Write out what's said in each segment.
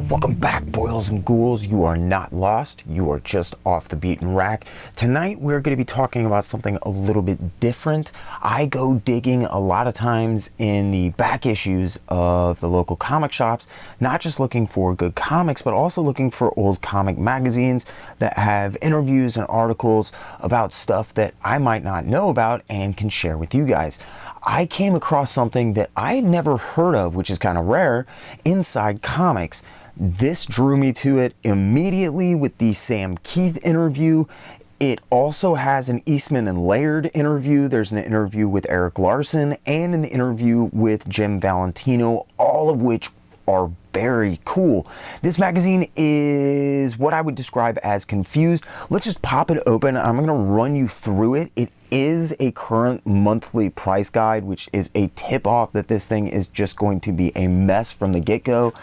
Welcome back, boils and ghouls. You are not lost. You are just off the beaten rack. Tonight, we're going to be talking about something a little bit different. I go digging a lot of times in the back issues of the local comic shops, not just looking for good comics, but also looking for old comic magazines that have interviews and articles about stuff that I might not know about and can share with you guys. I came across something that I had never heard of, which is kind of rare, inside comics. This drew me to it immediately with the Sam Kieth interview. It also has an Eastman and Laird interview. There's an interview with Erik Larsen and an interview with Jim Valentino, all of which are very cool. This magazine is what I would describe as confused. Let's just pop it open. I'm going to run you through it. It is a current monthly price guide, which is a tip off that this thing is just going to be a mess from the get-go.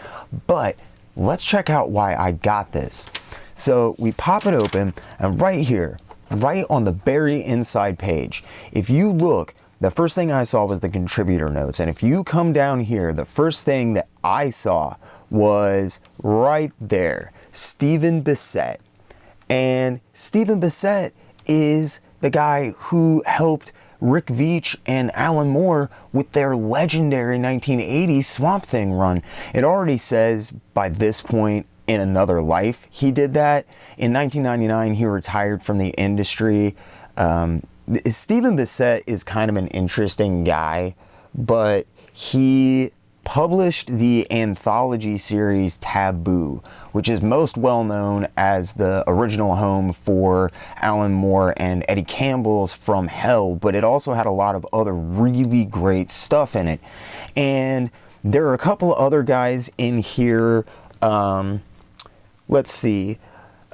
But let's check out why I got this. So we pop it open, and right here, right on the very inside page, if you look, the first thing I saw was the contributor notes. And if you come down here, the first thing that I saw was right there, Stephen Bissette. And Stephen Bissette is the guy who helped Rick Veitch and Alan Moore with their legendary 1980s Swamp Thing run. It already says by this point in another life he did that. In 1999 he retired from the industry. Stephen Bissette is kind of an interesting guy, but he published the anthology series Taboo, which is most well known as the original home for Alan Moore and Eddie Campbell's From Hell, but it also had a lot of other really great stuff in it. And there are a couple of other guys in here. Let's see.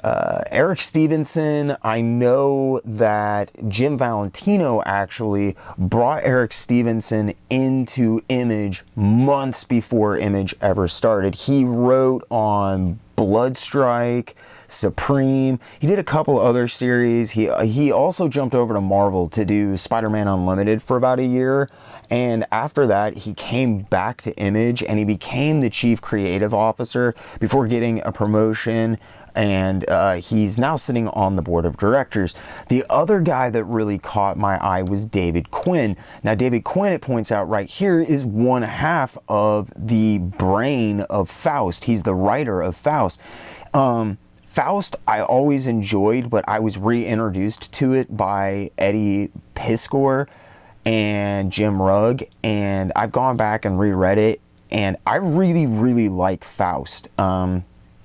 Eric Stephenson, I know that Jim Valentino actually brought Eric Stephenson into Image months before Image ever started. He wrote on Bloodstrike, Supreme. He did a couple other series. He also jumped over to Marvel to do Spider-Man Unlimited for about a year. And after that, he came back to Image and he became the chief creative officer before getting a promotion. And he's now sitting on the board of directors. The other guy that really caught my eye was David Quinn. Now, David Quinn, it points out right here, is one half of the brain of Faust. He's the writer of Faust. Faust, I always enjoyed, but I was reintroduced to it by Eddie Piskor and Jim Rugg, and I've gone back and reread it, and I really, really like Faust.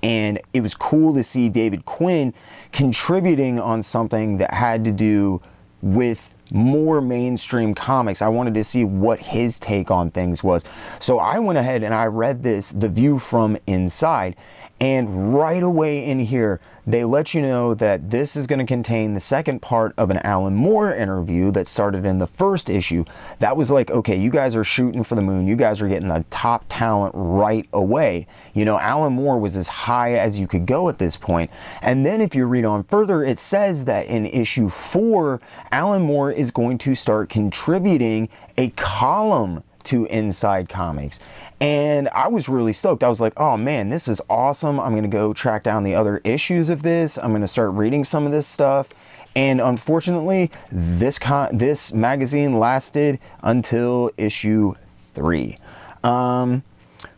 And it was cool to see David Quinn contributing on something that had to do with more mainstream comics. I wanted to see what his take on things was. So I went ahead and I read this, The View from Inside. And right away in here, they let you know that this is going to contain the second part of an Alan Moore interview that started in the first issue. That was like, okay, you guys are shooting for the moon. You guys are getting the top talent right away. You know, Alan Moore was as high as you could go at this point. And then if you read on further, it says that in issue 4, Alan Moore is going to start contributing a column to Inside Comics. And I was really stoked. I was like, oh man, this is awesome. I'm going to go track down the other issues of this. I'm going to start reading some of this stuff. And unfortunately, this magazine lasted until issue 3.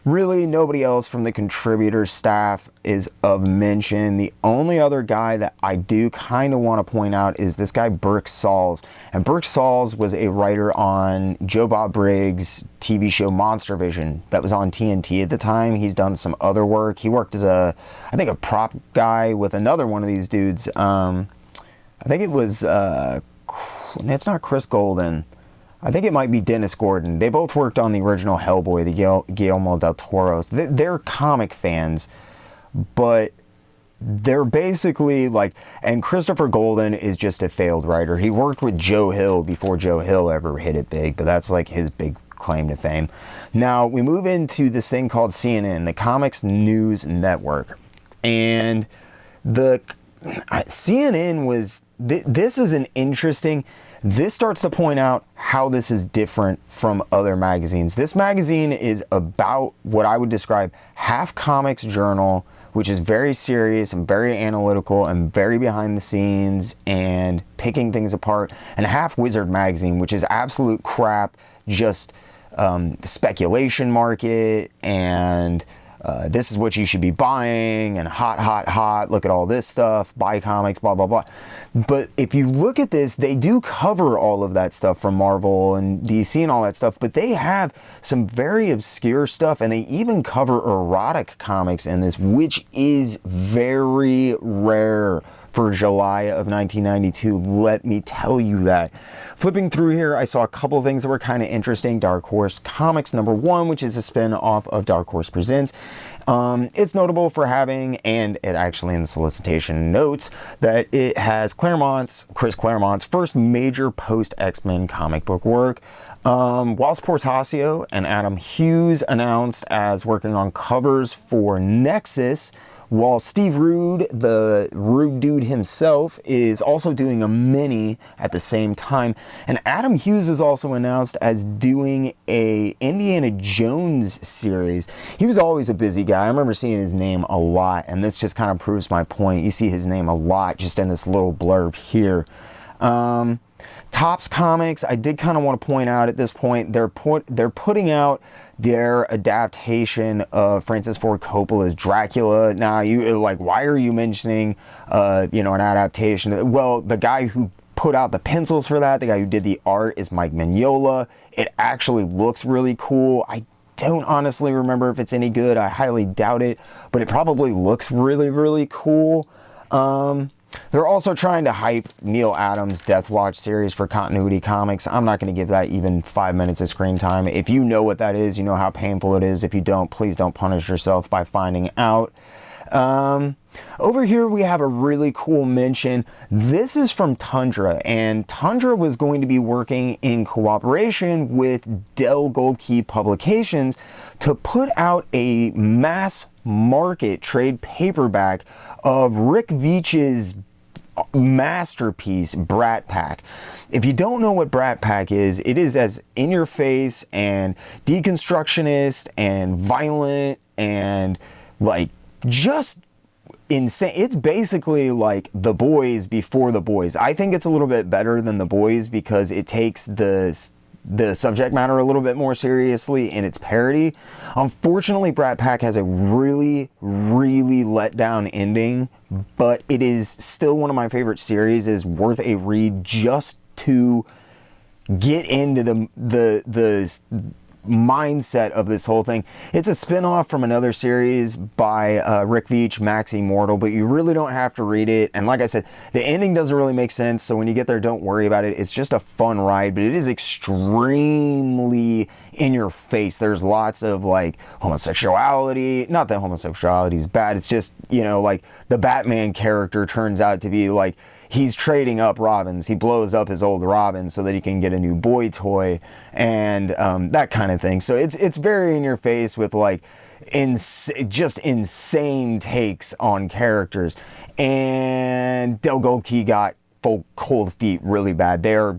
Really, nobody else from the contributor staff is of mention. The only other guy that I do kind of want to point out is this guy, Burke Sauls. And Burke Sauls was a writer on Joe Bob Briggs' TV show Monster Vision that was on TNT at the time. He's done some other work. He worked as I think a prop guy with another one of these dudes. I think it was, it's not Chris Golden. I think it might be Dennis Gordon. They both worked on the original Hellboy, the Guillermo del Toro. They're comic fans, but they're basically like, and Christopher Golden is just a failed writer. He worked with Joe Hill before Joe Hill ever hit it big, but that's like his big claim to fame. Now, we move into this thing called CNN, the Comics News Network. And the CNN was, this is an interesting, this starts to point out how this is different from other magazines. This magazine is about what I would describe half comics journal, which is very serious and very analytical and very behind the scenes and picking things apart, and half wizard magazine, which is absolute crap, just the speculation market and this is what you should be buying, and hot, look at all this stuff, buy comics, blah, blah, blah. But if you look at this, they do cover all of that stuff from Marvel and DC and all that stuff, but they have some very obscure stuff, and they even cover erotic comics in this, which is very rare for July of 1992, let me tell you that. Flipping through here, I saw a couple of things that were kind of interesting. Dark Horse Comics #1, which is a spin-off of Dark Horse Presents. It's notable for having, and it actually in the solicitation notes, that it has Chris Claremont's first major post-X-Men comic book work. Whilst Portacio and Adam Hughes announced as working on covers for Nexus, while Steve Rude, the Rude dude himself, is also doing a mini at the same time. And Adam Hughes is also announced as doing a Indiana Jones series. He was always a busy guy. I remember seeing his name a lot, and this just kind of proves my point. You see his name a lot just in this little blurb here. Topps Comics, I did kind of want to point out at this point, they're putting out their adaptation of Francis Ford Coppola's Dracula. Now, you like, why are you mentioning, an adaptation? Well, the guy who put out the pencils for that, the guy who did the art, is Mike Mignola. It actually looks really cool. I don't honestly remember if it's any good. I highly doubt it, but it probably looks really, really cool. They're also trying to hype Neil Adams' Death Watch series for Continuity Comics. I'm not going to give that even 5 minutes of screen time. If you know what that is, you know how painful it is. If you don't, please don't punish yourself by finding out. Over here we have a really cool mention. This is from Tundra, and Tundra was going to be working in cooperation with Dell Gold Key Publications to put out a mass market trade paperback of Rick Veitch's masterpiece, Brat Pack. If you don't know what Brat Pack is, it is as in your face and deconstructionist and violent and like just insane. It's basically like The Boys before The Boys. I think it's a little bit better than The Boys because it takes the subject matter a little bit more seriously in its parody. Unfortunately, Brat Pack has a really, really let down ending, but it is still one of my favorite series. It is worth a read just to get into the mindset of this whole thing. It's a spin-off from another series by Rick Veitch, Max Immortal, but you really don't have to read it. And like I said, the ending doesn't really make sense, so when you get there, don't worry about it. It's just a fun ride, but it is extremely in your face. There's lots of like homosexuality. Not that homosexuality is bad, it's just, like the Batman character turns out to be like, he's trading up Robins. He blows up his old Robin so that he can get a new boy toy and that kind of thing. So it's very in your face with like just insane takes on characters. And Del Gold Key got full cold feet really bad. They're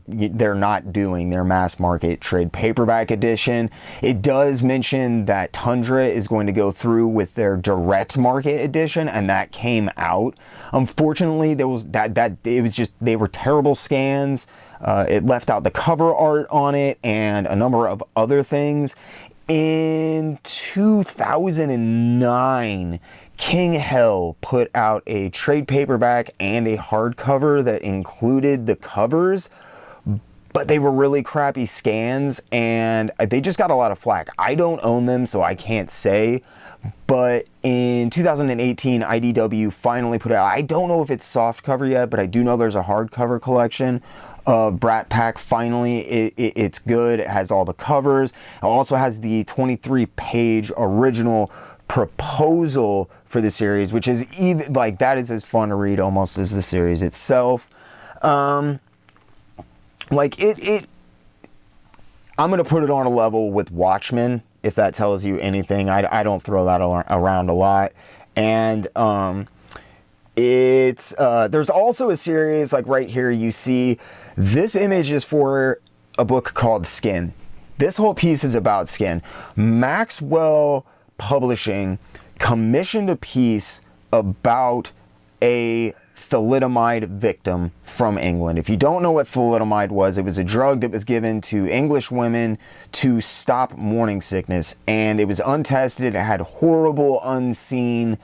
not doing their mass market trade paperback edition. It does mention that Tundra is going to go through with their direct market edition, and that came out. Unfortunately, there was they were terrible scans. It left out the cover art on it and a number of other things. In 2009, King Hell put out a trade paperback and a hardcover that included the covers, but they were really crappy scans and they just got a lot of flack. I don't own them, so I can't say, but in 2018, IDW finally put out, I don't know if it's soft cover yet, but I do know there's a hardcover collection of Brat Pack. Finally, it's good. It has all the covers. It also has the 23-page original proposal for the series, which is even like that is as fun to read almost as the series itself. I'm gonna put it on a level with Watchmen, if that tells you anything. I don't throw that around a lot, and It's there's also a series, like right here you see this image is for a book called Skin. This whole piece is about Skin. Maxwell Publishing commissioned a piece about a thalidomide victim from England. If you don't know what thalidomide was, it was a drug that was given to English women to stop morning sickness, and it was untested. It had horrible, unseen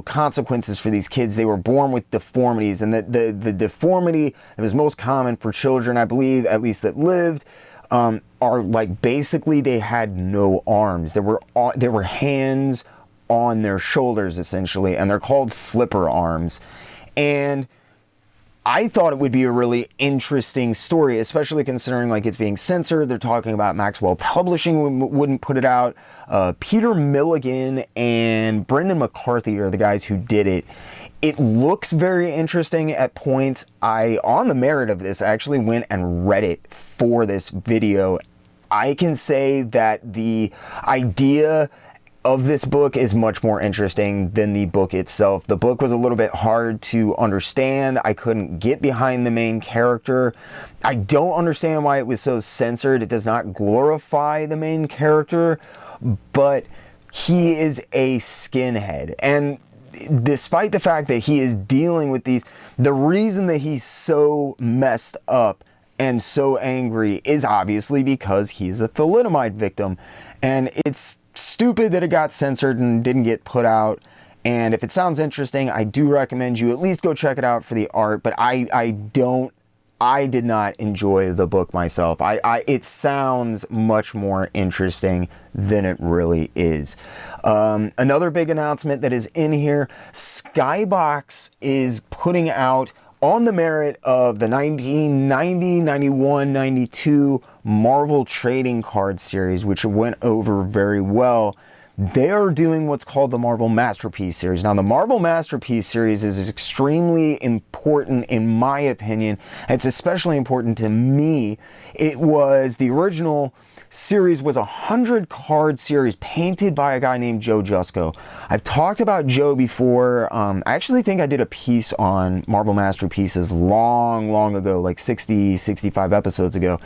consequences for these kids. They were born with deformities, and the deformity that was most common for children, I believe, at least that lived, are like basically they had no arms. There were hands on their shoulders essentially, and they're called flipper arms. And I thought it would be a really interesting story, especially considering like it's being censored. They're talking about Maxwell Publishing wouldn't put it out. Peter Milligan and Brendan McCarthy are the guys who did it. It looks very interesting at points. On the merit of this, I actually went and read it for this video. I can say that the idea of this book is much more interesting than the book itself. The book was a little bit hard to understand. I couldn't get behind the main character. I don't understand why it was so censored. It does not glorify the main character, but he is a skinhead. And despite the fact that he is dealing with these, the reason that he's so messed up and so angry is obviously because he's a thalidomide victim. And it's stupid that it got censored and didn't get put out. And if it sounds interesting, I do recommend you at least go check it out for the art. But I did not enjoy the book myself. It sounds much more interesting than it really is. Another big announcement that is in here, Skybox is putting out, on the merit of the 1990, 91, 92 Marvel Trading Card series, which went over very well, they are doing what's called the Marvel Masterpiece series. Now, the Marvel Masterpiece series is extremely important in my opinion. It's especially important to me. It was the original series was a 100-card series painted by a guy named Joe Jusko. I've talked about Joe before. I actually think I did a piece on Marvel Masterpieces long ago, like 65 episodes ago.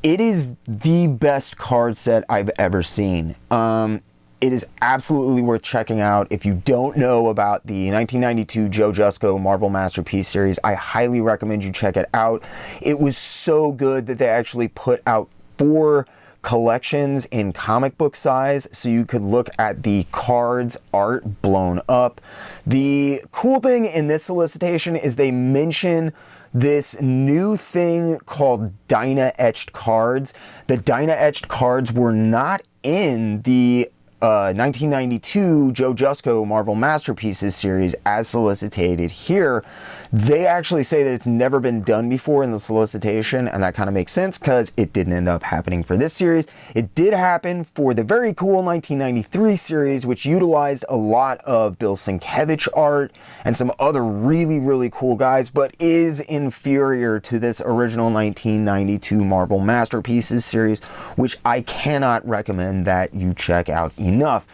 It is the best card set I've ever seen. It is absolutely worth checking out. If you don't know about the 1992 Joe Jusko Marvel Masterpiece series, I highly recommend you check it out. It was so good that they actually put out 4 collections in comic book size, so you could look at the cards art blown up. The cool thing in this solicitation is they mention this new thing called Dinah etched cards. The Dinah etched cards were not in the 1992 Joe Jusko Marvel Masterpieces series as solicited here. They actually say that it's never been done before in the solicitation, and that kind of makes sense because it didn't end up happening for this series. It did happen for the very cool 1993 series, which utilized a lot of Bill Sienkiewicz art and some other really cool guys, but is inferior to this original 1992 Marvel Masterpieces series, which I cannot recommend that you check out enough.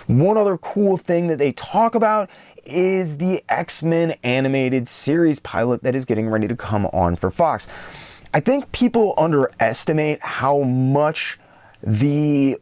One other cool thing that they talk about is the X-Men animated series pilot that is getting ready to come on for Fox. I think people underestimate how much the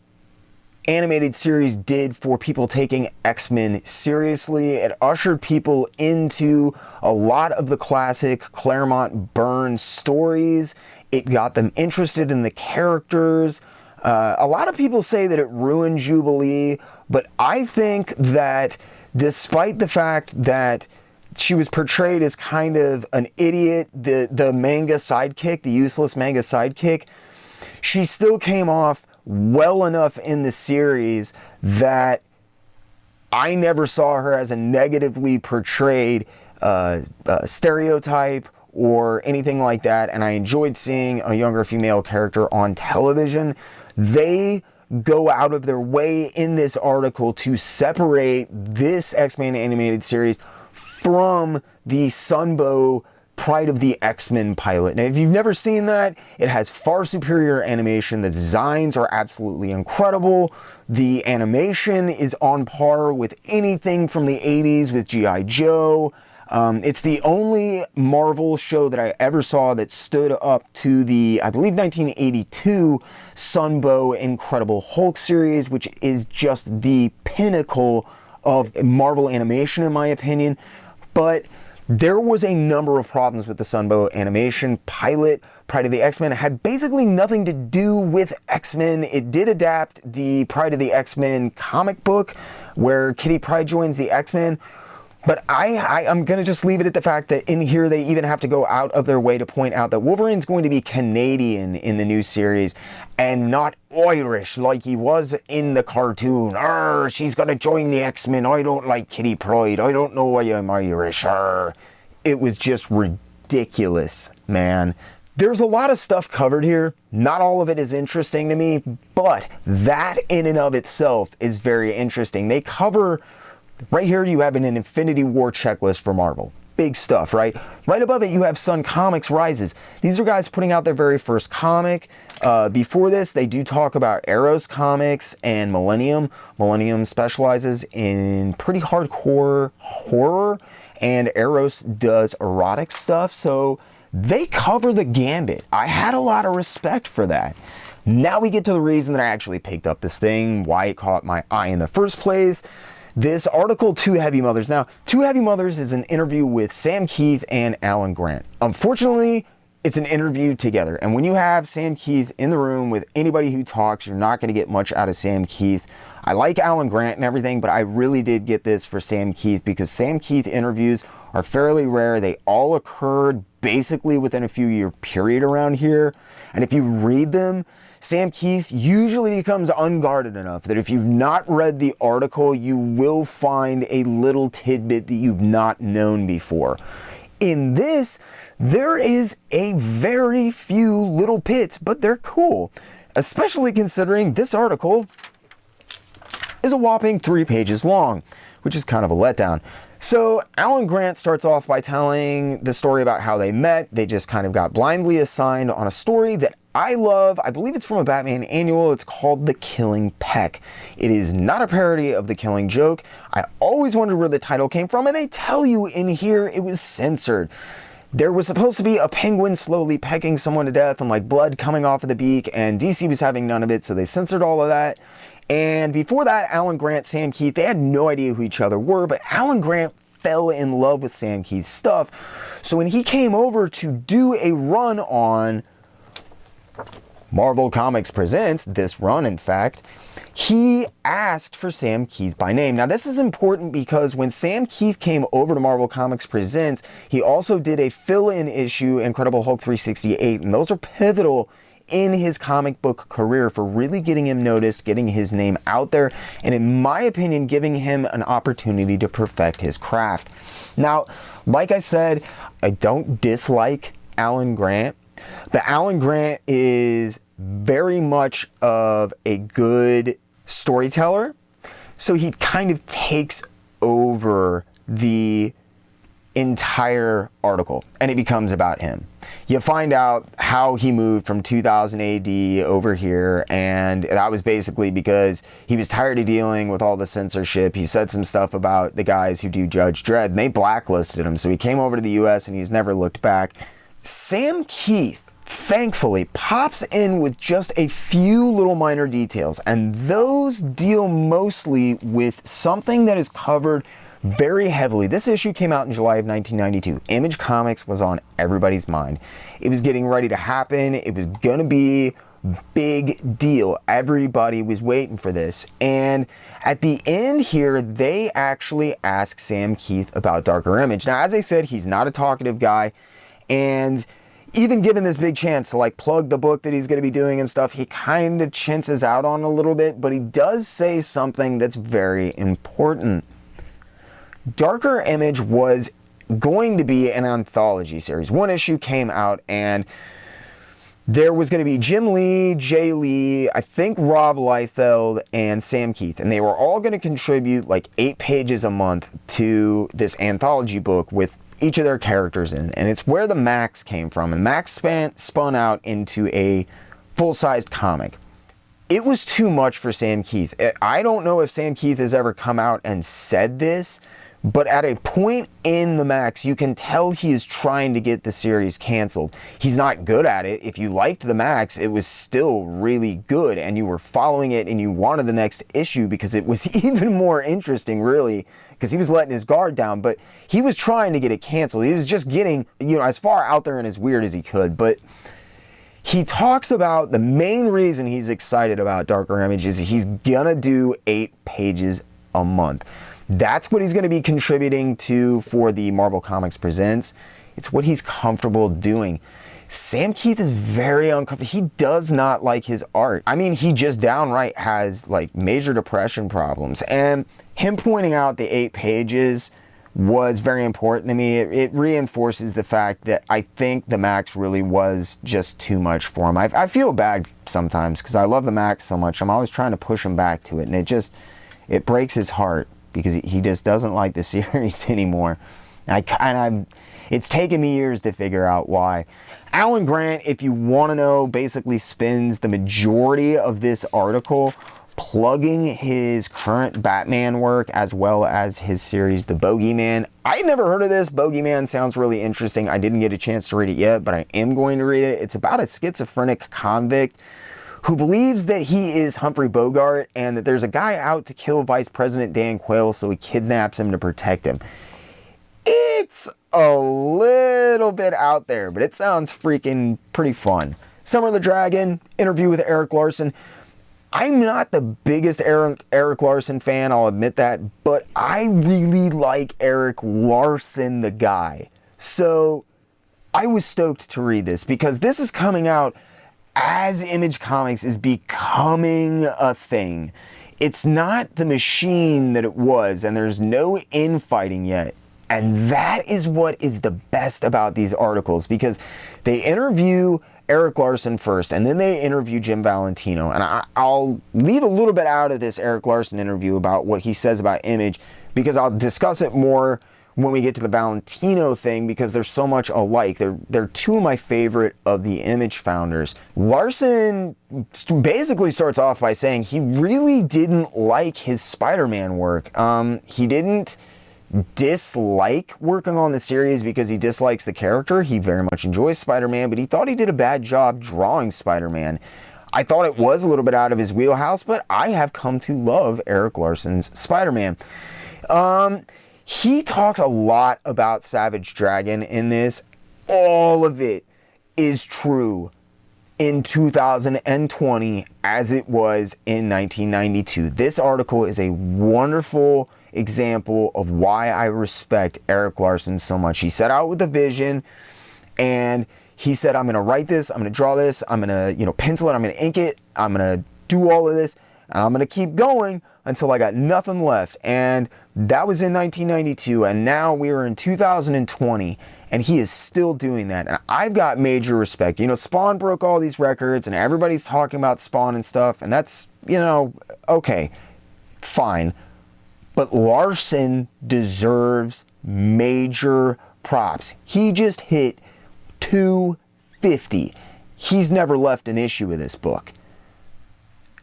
animated series did for people taking X-Men seriously. It ushered people into a lot of the classic Claremont Byrne stories. It got them interested in the characters. A lot of people say that it ruined Jubilee, but I think that despite the fact that she was portrayed as kind of an idiot, the manga sidekick, the useless manga sidekick, she still came off well enough in the series that I never saw her as a negatively portrayed stereotype or anything like that, and I enjoyed seeing a younger female character on television. They go out of their way in this article to separate this X-Men animated series from the Sunbow Pride of the X-Men pilot. Now, if you've never seen that, it has far superior animation. The designs are absolutely incredible. The animation is on par with anything from the 80s with G.I. Joe. It's the only Marvel show that I ever saw that stood up to the, I believe, 1982 Sunbow Incredible Hulk series, which is just the pinnacle of Marvel animation, in my opinion. But there was a number of problems with the Sunbow animation pilot. Pride of the X-Men had basically nothing to do with X-Men. It did adapt the Pride of the X-Men comic book where Kitty Pryde joins the X-Men. But I'm going to just leave it at the fact that in here they even have to go out of their way to point out that Wolverine's going to be Canadian in the new series and not Irish like he was in the cartoon. Arr, she's going to join the X-Men. I don't like Kitty Pryde. I don't know why I'm Irish. Arr. It was just ridiculous, man. There's a lot of stuff covered here. Not all of it is interesting to me, but that in and of itself is very interesting. They cover... Right here you have an Infinity War checklist for Marvel. Big stuff, right? Right above it you have Sun Comics Rises. These are guys putting out their very first comic. Before this, they do talk about Arrow's comics and Millennium. Millennium specializes in pretty hardcore horror, and Arrows does erotic stuff, so they cover the gambit. I had a lot of respect for that. Now we get to the reason that I actually picked up this thing, why it caught my eye in the first place. This article, Two Heavy Mothers. Now, Two Heavy Mothers is an interview with Sam Kieth and Alan Grant. Unfortunately, it's an interview together. And when you have Sam Kieth in the room with anybody who talks, you're not going to get much out of Sam Kieth. I like Alan Grant and everything, but I really did get this for Sam Kieth because Sam Kieth interviews are fairly rare. They all occurred basically within a few-year period around here. And if you read them, Sam Kieth usually becomes unguarded enough that if you've not read the article, you will find a little tidbit that you've not known before. In this, there is a very few little bits, but they're cool, especially considering this article is a whopping 3 pages long, which is kind of a letdown. So Alan Grant starts off by telling the story about how they met. They just kind of got blindly assigned on a story that I love. I believe it's from a Batman annual. It's called The Killing Peck. It is not a parody of The Killing Joke. I always wondered where the title came from, and they tell you in here it was censored. There was supposed to be a penguin slowly pecking someone to death and like blood coming off of the beak, and DC was having none of it, so they censored all of that. And before that, Alan Grant, Sam Kieth, they had no idea who each other were, but Alan Grant fell in love with Sam Kieth's stuff. So when he came over to do a run on Marvel Comics Presents, this run in fact, he asked for Sam Kieth by name. Now this is important because when Sam Kieth came over to Marvel Comics Presents, he also did a fill-in issue, Incredible Hulk 368, and those are pivotal in his comic book career for really getting him noticed, getting his name out there, and in my opinion, giving him an opportunity to perfect his craft. Now, like I said, I don't dislike Alan Grant, but Alan Grant is very much of a good storyteller, so he kind of takes over the entire article and it becomes about him. You find out how he moved from 2000 AD over here, and that was basically because he was tired of dealing with all the censorship. He said some stuff about the guys who do Judge Dredd, and they blacklisted him, so he came over to the US and he's never looked back. Sam Kieth thankfully pops in with just a few little minor details, and those deal mostly with something that is covered very heavily. This issue came out in July of 1992. Image Comics was on everybody's mind. It was getting ready to happen. It was gonna be big deal. Everybody was waiting for this. And at the end here, they actually ask Sam Kieth about Darker Image. Now, as I said, he's not a talkative guy, and even given this big chance to like plug the book that he's going to be doing and stuff, he kind of chinces out on a little bit, but he does say something that's very important. Darker Image was going to be an anthology series. One issue came out and there was going to be Jim Lee, Jay Lee, I think Rob Liefeld, and Sam Kieth, and they were all going to contribute like 8 pages a month to this anthology book with each of their characters in, and it's where the Max came from. And Max spun out into a full-sized comic. It was too much for Sam Kieth. I don't know if Sam Kieth has ever come out and said this, but at a point in the Max, you can tell he is trying to get the series canceled. He's not good at it. If you liked the Max, it was still really good, and you were following it, and you wanted the next issue because it was even more interesting, really, because he was letting his guard down, but he was trying to get it canceled. He was just getting, as far out there and as weird as he could, but he talks about the main reason he's excited about Darker Image is he's gonna do 8 pages a month. That's what he's going to be contributing to for the Marvel Comics Presents. It's what he's comfortable doing. Sam Kieth is very uncomfortable. He does not like his art. I mean, he just downright has like major depression problems. And him pointing out the 8 pages was very important to me. It reinforces the fact that I think the Max really was just too much for him. I feel bad sometimes because I love the Max so much. I'm always trying to push him back to it. And it breaks his heart, because he just doesn't like the series anymore. It's taken me years to figure out why. Alan Grant, if you want to know, basically spends the majority of this article plugging his current Batman work as well as his series, The Bogeyman. I'd never heard of this. Bogeyman sounds really interesting. I didn't get a chance to read it yet, but I am going to read it. It's about a schizophrenic convict who believes that he is Humphrey Bogart and that there's a guy out to kill Vice President Dan Quayle, so he kidnaps him to protect him. It's a little bit out there, but it sounds freaking pretty fun. Summer of the Dragon, interview with Erik Larsen. I'm not the biggest Erik Larsen fan, I'll admit that, but I really like Erik Larsen, the guy. So I was stoked to read this because this is coming out as Image Comics is becoming a thing. It's not the machine that it was, and there's no infighting yet. And that is what is the best about these articles, because they interview Erik Larsen first, and then they interview Jim Valentino. And I'll leave a little bit out of this Erik Larsen interview about what he says about Image, because I'll discuss it more when we get to the Valentino thing, because they're so much alike. They're two of my favorite of the Image founders. Larson basically starts off by saying he really didn't like his Spider-Man work. He didn't dislike working on the series because he dislikes the character. He very much enjoys Spider-Man, but he thought he did a bad job drawing Spider-Man. I thought it was a little bit out of his wheelhouse, but I have come to love Erik Larsen's Spider-Man. He talks a lot about Savage Dragon in this. All of it is true in 2020 as it was in 1992. This article is a wonderful example of why I respect Erik Larsen so much. He set out with a vision, and he said, I'm going to write this, I'm going to draw this, I'm going to, pencil it, I'm going to ink it, I'm going to do all of this, and I'm going to keep going until I got nothing left. And that was in 1992, and now we are in 2020, and he is still doing that. And I've got major respect. Spawn broke all these records, and everybody's talking about Spawn and stuff, and that's, okay, fine. But Larson deserves major props. He just hit 250. He's never left an issue of this book.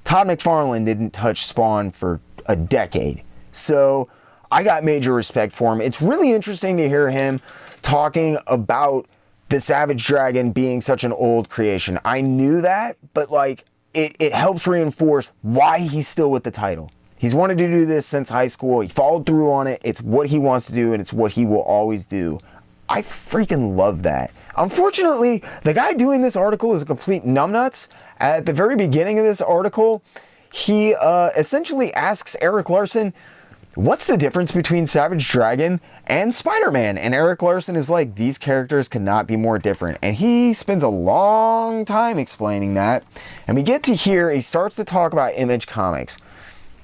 Todd McFarlane didn't touch Spawn for a decade. So I got major respect for him. It's really interesting to hear him talking about the Savage Dragon being such an old creation. I knew that, but it helps reinforce why he's still with the title. He's wanted to do this since high school. He followed through on it. It's what he wants to do, and it's what he will always do. I freaking love that. Unfortunately, the guy doing this article is a complete numbnuts. At the very beginning of this article, he essentially asks Erik Larsen, what's the difference between Savage Dragon and Spider-Man? And Erik Larsen is like, these characters could not be more different. And he spends a long time explaining that. And we get to here, he starts to talk about Image Comics.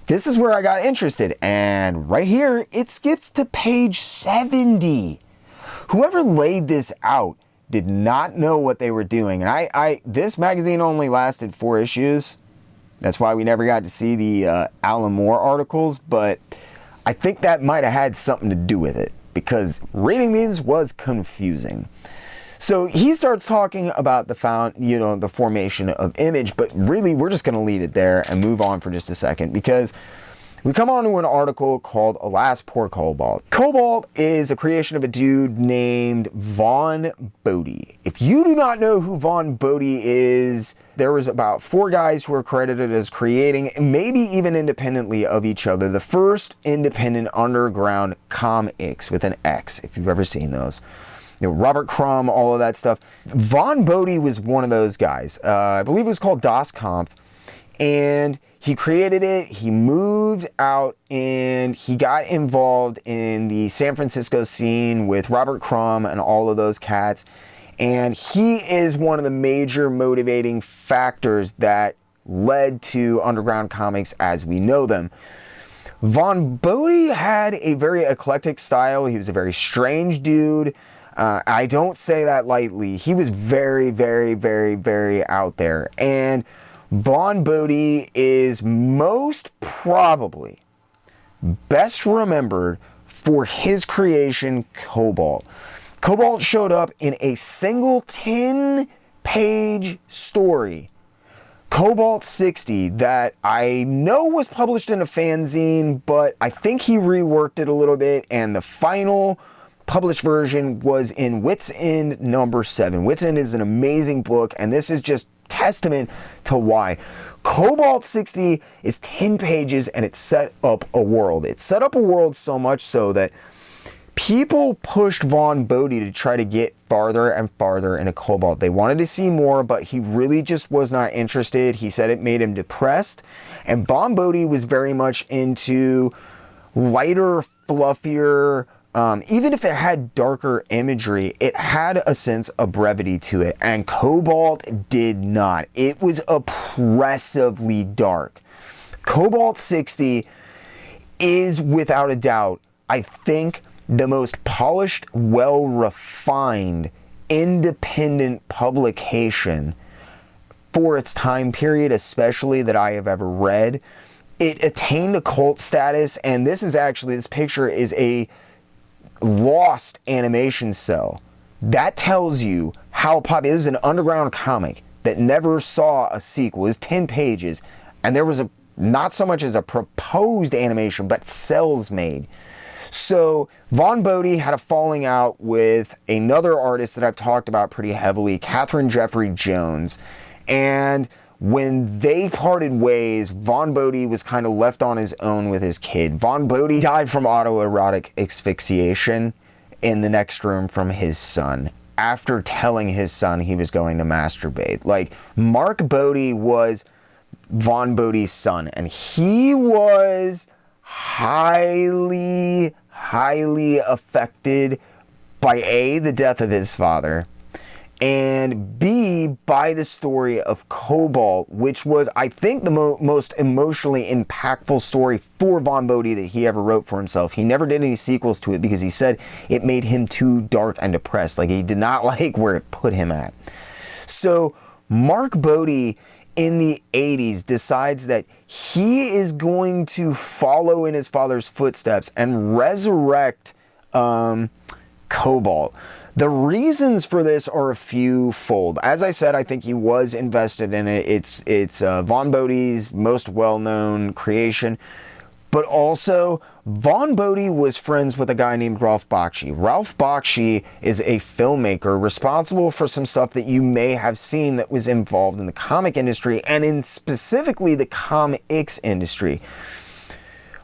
This is where I got interested, and right here, it skips to page 70. Whoever laid this out did not know what they were doing. And this magazine only lasted 4 issues. That's why we never got to see the Alan Moore articles, but I think that might have had something to do with it. because reading these was confusing. So he starts talking about the formation of Image, but really we're just going to leave it there and move on for just a second, because we come on to an article called Alas, Poor Cobalt. Cobalt is a creation of a dude named Vaughn Bodie. If you do not know who Vaughn Bodie is, there was about 4 guys who are credited as creating, maybe even independently of each other, the first independent underground comics with an X, if you've ever seen those. Robert Crumb, all of that stuff. Vaughn Bodie was one of those guys. I believe it was called Das Kampf, and he created it, he moved out, and he got involved in the San Francisco scene with Robert Crumb and all of those cats. And he is one of the major motivating factors that led to underground comics as we know them. Vaughn Bodie had a very eclectic style. He was a very strange dude. I don't say that lightly. He was very, very, very, very out there. And Vaughn Bodie is most probably best remembered for his creation, Cobalt. Cobalt showed up in a single 10-page story, Cobalt 60, that I know was published in a fanzine, but I think he reworked it a little bit, and the final published version was in Wits End number 7. Wits End is an amazing book, and this is just testament to why. Cobalt 60 is 10 pages, and it set up a world. It set up a world so much so that people pushed Vaughn Bodie to try to get farther and farther into Cobalt. They wanted to see more, but he really just was not interested. He said it made him depressed, and Vaughn Bodie was very much into lighter, fluffier, even if it had darker imagery, it had a sense of brevity to it, and Cobalt did not. It was oppressively dark. Cobalt 60 is, without a doubt, I think, the most polished, well-refined, independent publication for its time period, especially, that I have ever read. It attained a cult status, and this picture is a lost animation cell. That tells you how popular. It was an underground comic that never saw a sequel. It was 10 pages, and there was not so much as a proposed animation, but cells made. So Vaughn Bodie had a falling out with another artist that I've talked about pretty heavily, Catherine Jeffrey Jones, and when they parted ways, Vaughn Bodie was kind of left on his own with his kid. Vaughn Bodie died from autoerotic asphyxiation in the next room from his son, after telling his son he was going to masturbate. Like, Mark Bodie was Vaughn Bodie's son, and he was highly, highly affected by A, the death of his father, and B, by the story of Cobalt, which was, I think, the most emotionally impactful story for Vaughn Bodie that he ever wrote for himself. He never did any sequels to it because he said it made him too dark and depressed. Like, he did not like where it put him at. So Mark Bodie in the 80s decides that he is going to follow in his father's footsteps and resurrect Cobalt. The reasons for this are a few fold. As I said, I think he was invested in it. It's Vaughn Bodie's most well-known creation. But also, Vaughn Bodie was friends with a guy named Ralph Bakshi. Ralph Bakshi is a filmmaker responsible for some stuff that you may have seen that was involved in the comic industry, and in specifically the comics industry.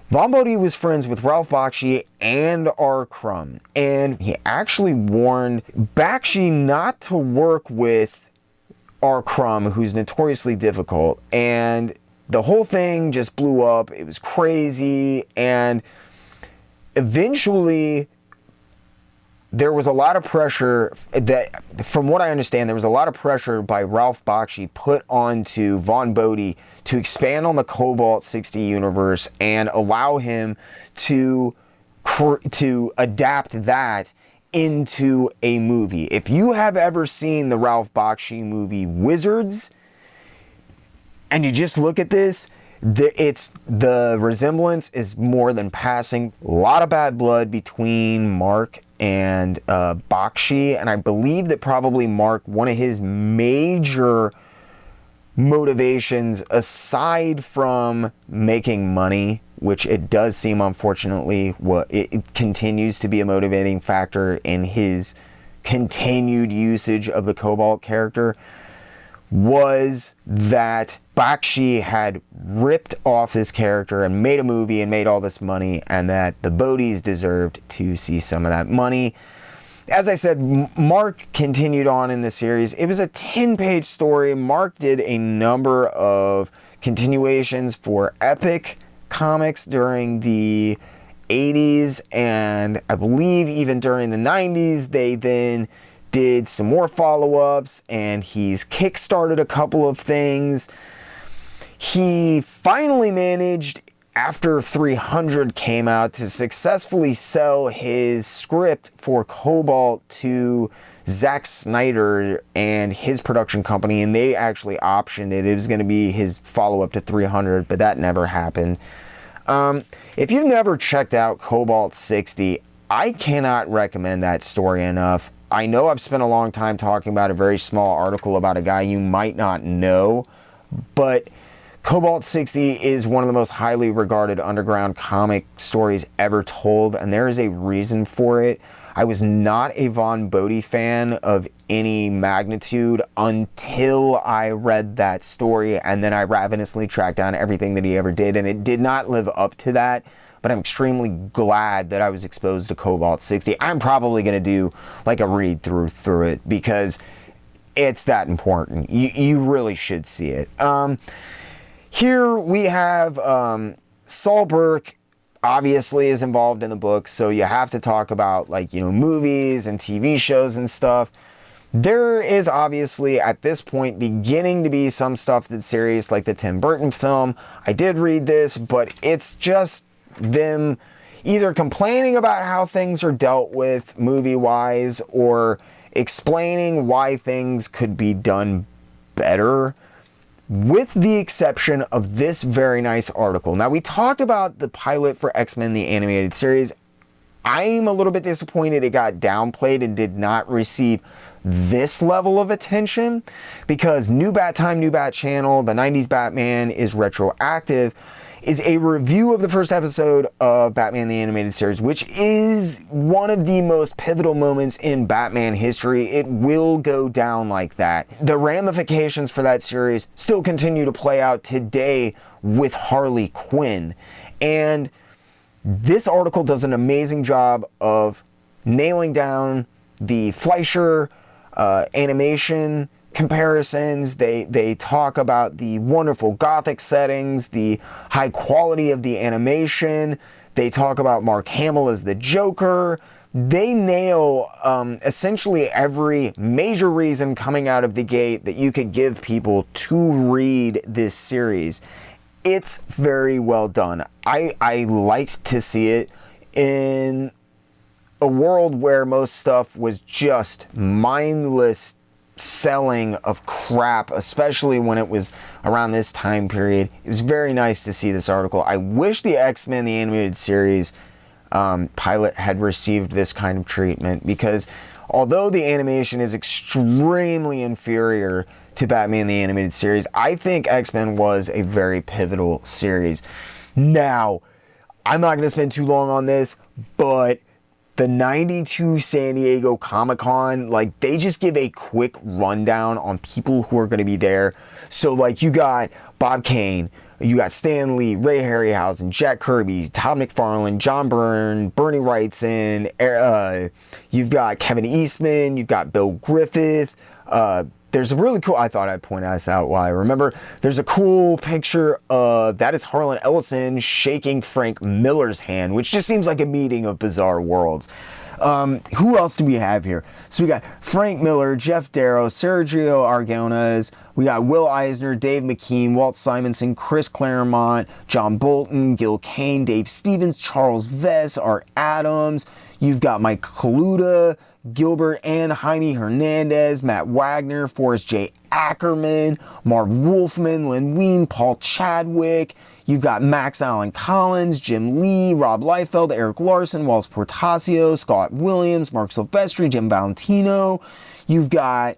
Vaughn Bodie was friends with Ralph Bakshi and R. Crumb, and he actually warned Bakshi not to work with R. Crumb, who's notoriously difficult, and the whole thing just blew up. It was crazy, and eventually there was a lot of pressure that, from what I understand, there was a lot of pressure by Ralph Bakshi put onto Vaughn Bodie to expand on the Cobalt 60 universe and allow him to adapt that into a movie. If you have ever seen the Ralph Bakshi movie Wizards, and you just look at this, the resemblance is more than passing. A lot of bad blood between Mark and Bakshi, and I believe that probably Mark, one of his major motivations, aside from making money, which it does seem, unfortunately, it continues to be a motivating factor in his continued usage of the Cobalt character, was that Bakshi had ripped off this character and made a movie and made all this money, and that the Bodies deserved to see some of that money. As I said, Mark continued on in the series. It was a 10-page story. Mark did a number of continuations for Epic Comics during the 80s, and I believe even during the 90s. They then did some more follow-ups, and he's kickstarted a couple of things. He finally managed, after 300 came out, to successfully sell his script for Cobalt to Zack Snyder and his production company, and they actually optioned it. It was going to be his follow-up to 300, but that never happened. If you've never checked out Cobalt 60, I cannot recommend that story enough. I know I've spent a long time talking about a very small article about a guy you might not know, but Cobalt 60 is one of the most highly regarded underground comic stories ever told, and there is a reason for it. I was not a Von Bodie fan of any magnitude until I read that story, and then I ravenously tracked down everything that he ever did, and it did not live up to that. But I'm extremely glad that I was exposed to Cobalt 60. I'm probably going to do like a read through it, because it's that important. You really should see it. Here we have Saul Burke obviously is involved in the book, so you have to talk about, like, you know, movies and TV shows and stuff. There is obviously at this point beginning to be some stuff that's serious, like the Tim Burton film. I did read this, but it's just them either complaining about how things are dealt with movie-wise or explaining why things could be done better, with the exception of this very nice article. Now, we talked about the pilot for X-Men the Animated Series. I'm a little bit disappointed it got downplayed and did not receive this level of attention, because New Bat Time, New Bat Channel, the 90s Batman is retroactive, is a review of the first episode of Batman the Animated Series, which is one of the most pivotal moments in Batman history. It will go down like that. The ramifications for that series still continue to play out today with Harley Quinn. And this article does an amazing job of nailing down the Fleischer animation comparisons. They talk about the wonderful gothic settings, the high quality of the animation. They talk about Mark Hamill as the Joker. They nail essentially every major reason coming out of the gate that you could give people to read this series. It's very well done. I liked to see it in a world where most stuff was just mindless selling of crap, especially when it was around this time period. It was very nice to see this article. I wish the X-Men the Animated Series pilot had received this kind of treatment, because although the animation is extremely inferior to Batman the Animated Series, I think X-Men was a very pivotal series. Now, I'm not going to spend too long on this, but the 92 San Diego Comic-Con, like, they just give a quick rundown on people who are going to be there. So, like, you got Bob Kane, you got Stan Lee, Ray Harryhausen, Jack Kirby, Todd McFarlane, John Byrne, Bernie Wrightson, you've got Kevin Eastman, you've got Bill Griffith. There's a really cool, I thought I'd point this out while I remember, there's a cool picture of, that is Harlan Ellison shaking Frank Miller's hand, which just seems like a meeting of bizarre worlds. Who else do we have here? So we got Frank Miller, Jeff Darrow, Sergio Aragonés, we got Will Eisner, Dave McKean, Walt Simonson, Chris Claremont, John Bolton, Gil Kane, Dave Stevens, Charles Vess, Art Adams. You've got Mike Kaluta, Gilbert and Jaime Hernandez, Matt Wagner, Forrest J. Ackerman, Marv Wolfman, Lynn Wein, Paul Chadwick. You've got Max Allen Collins, Jim Lee, Rob Liefeld, Erik Larsen, Wallace Portacio, Scott Williams, Mark Silvestri, Jim Valentino. You've got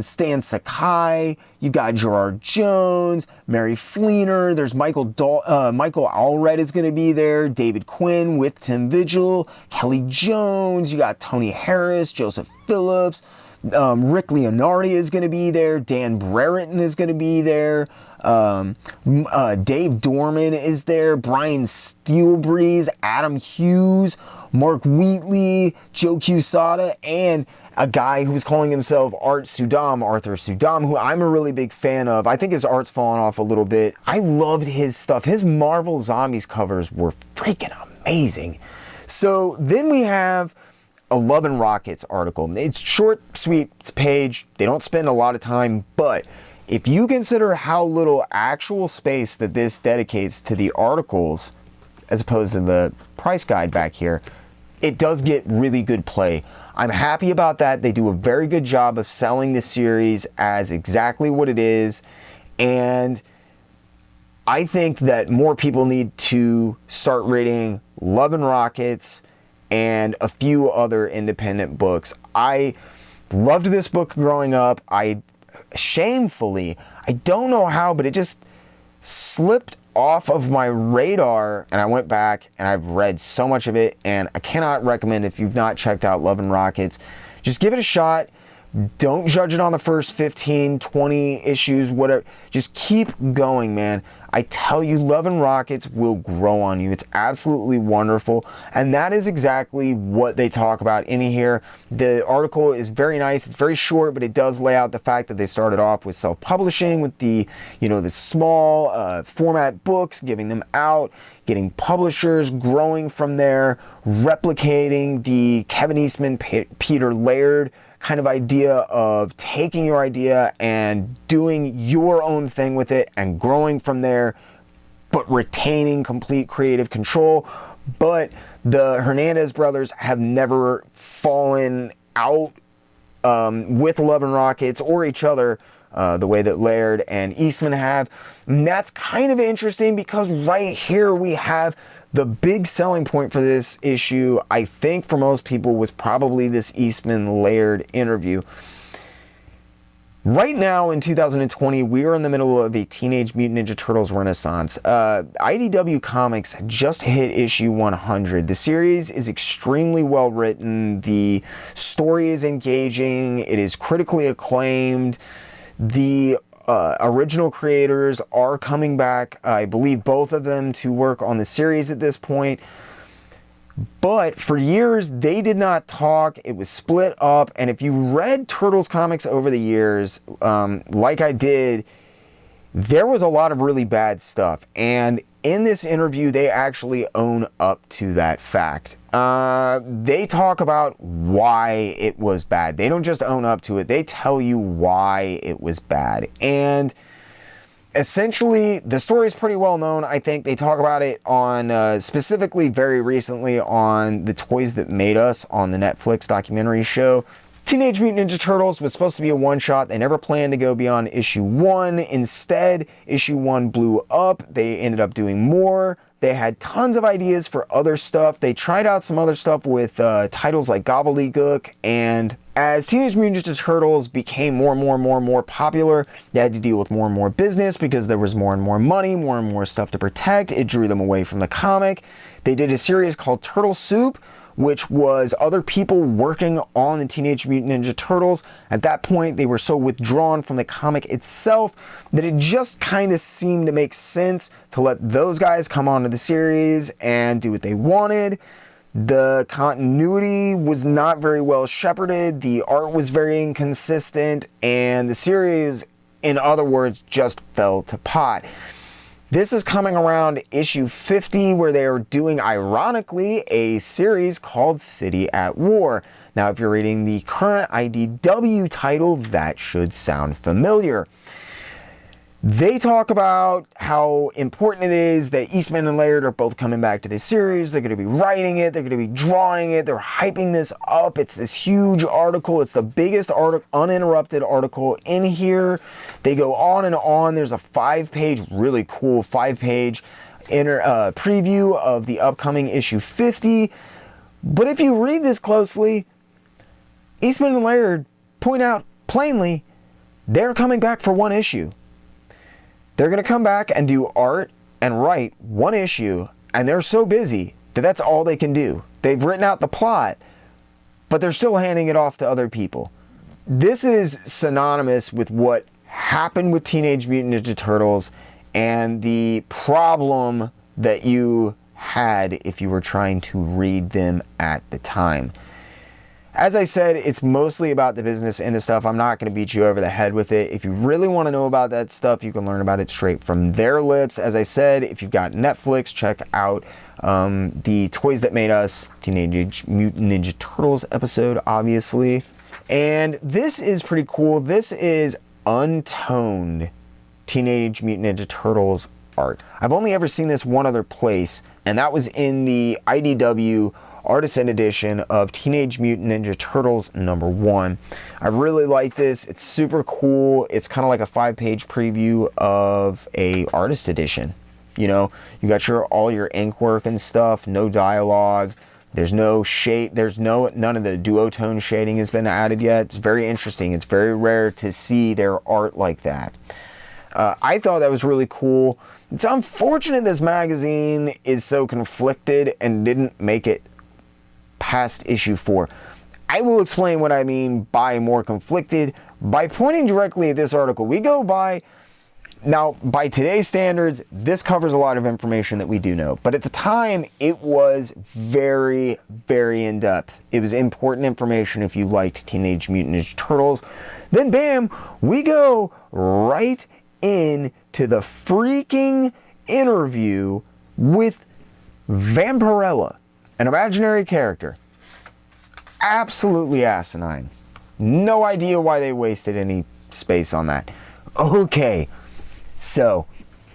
Stan Sakai. You've got Gerard Jones, Mary Fleener. There's Michael Allred is going to be there. David Quinn with Tim Vigil. Kelly Jones. You got Tony Harris, Joseph Phillips. Rick Leonardi is going to be there. Dan Brereton is going to be there. Dave Dorman is there. Brian Steelbreeze, Adam Hughes, Mark Wheatley, Joe Quesada, and a guy who's calling himself Arthur Sudam, who I'm a really big fan of. I think his art's fallen off a little bit. I loved his stuff. His Marvel Zombies covers were freaking amazing. So then we have a Love and Rockets article. It's short, sweet, it's a page. They don't spend a lot of time, but if you consider how little actual space that this dedicates to the articles, as opposed to the price guide back here, it does get really good play. I'm happy about that. They do a very good job of selling the series as exactly what it is. And I think that more people need to start reading Love and Rockets and a few other independent books. I loved this book growing up. Shamefully, I don't know how, but it just slipped off of my radar, and I went back and I've read so much of it, and I cannot recommend, if you've not checked out Love and Rockets, just give it a shot. Don't judge it on the first 15, 20 issues, whatever. Just keep going, man. I tell you, Love and Rockets will grow on you. It's absolutely wonderful. And that is exactly what they talk about in here. The article is very nice. It's very short, but it does lay out the fact that they started off with self-publishing, with the small format books, giving them out, getting publishers, growing from there, replicating the Kevin Eastman, Peter Laird kind of idea of taking your idea and doing your own thing with it and growing from there, but retaining complete creative control. But the Hernandez brothers have never fallen out with Love and Rockets or each other the way that Laird and Eastman have. And that's kind of interesting because right here we have the big selling point for this issue, I think for most people, was probably this Eastman-Laird interview. Right now in 2020, we are in the middle of a Teenage Mutant Ninja Turtles renaissance. IDW Comics just hit issue 100. The series is extremely well written. The story is engaging. It is critically acclaimed. The original creators are coming back, I believe both of them, to work on the series at this point. But for years, they did not talk. It was split up. And if you read Turtles comics over the years, like I did, there was a lot of really bad stuff. And in this interview, they actually own up to that fact. They talk about why it was bad. They don't just own up to it. They tell you why it was bad. And essentially, the story is pretty well known. I think they talk about it on, specifically very recently on The Toys That Made Us on the Netflix documentary show. Teenage Mutant Ninja Turtles was supposed to be a one-shot. They never planned to go beyond issue 1. Instead, issue 1 blew up. They ended up doing more. They had tons of ideas for other stuff. They tried out some other stuff with titles like Gobbledygook, and as Teenage Mutant Ninja Turtles became more and more popular, they had to deal with more and more business because there was more and more money, more and more stuff to protect. It drew them away from the comic. They did a series called Turtle Soup, which was other people working on the Teenage Mutant Ninja Turtles. At that point, they were so withdrawn from the comic itself that it just kind of seemed to make sense to let those guys come onto the series and do what they wanted. The continuity was not very well shepherded, the art was very inconsistent, and the series, in other words, just fell to pot. This is coming around issue 50, where they are doing, ironically, a series called City at War. Now, if you're reading the current IDW title, that should sound familiar. They talk about how important it is that Eastman and Laird are both coming back to this series. They're going to be writing it. They're going to be drawing it. They're hyping this up. It's this huge article. It's the biggest uninterrupted article in here. They go on and on. There's a 5-page, really cool 5-page preview of the upcoming issue 50. But if you read this closely, Eastman and Laird point out plainly they're coming back for one issue. They're going to come back and do art and write one issue, and they're so busy that that's all they can do. They've written out the plot, but they're still handing it off to other people. This is synonymous with what happened with Teenage Mutant Ninja Turtles and the problem that you had if you were trying to read them at the time. As I said, it's mostly about the business end of stuff. I'm not going to beat you over the head with it. If you really want to know about that stuff, you can learn about it straight from their lips. As I said, if you've got Netflix, check out the Toys That Made Us Teenage Mutant Ninja Turtles episode, obviously. And this is pretty cool. This is untoned Teenage Mutant Ninja Turtles art. I've only ever seen this one other place, and that was in the IDW Artisan edition of Teenage Mutant Ninja Turtles #1. I really like this. It's super cool. It's kind of like a 5-page preview of a artist edition. You know, you got all your ink work and stuff, no dialogue. There's no shade. None of the duotone shading has been added yet. It's very interesting. It's very rare to see their art like that. I thought that was really cool. It's unfortunate this magazine is so conflicted and didn't make it past issue 4. I will explain what I mean by more conflicted by pointing directly at this article. We go by, now by today's standards, this covers a lot of information that we do know, but at the time it was very, very in-depth. It was important information if you liked Teenage Mutant Ninja Turtles. Then bam, we go right into the freaking interview with Vampirella, an imaginary character. Absolutely asinine. No idea why they wasted any space on that. Okay, so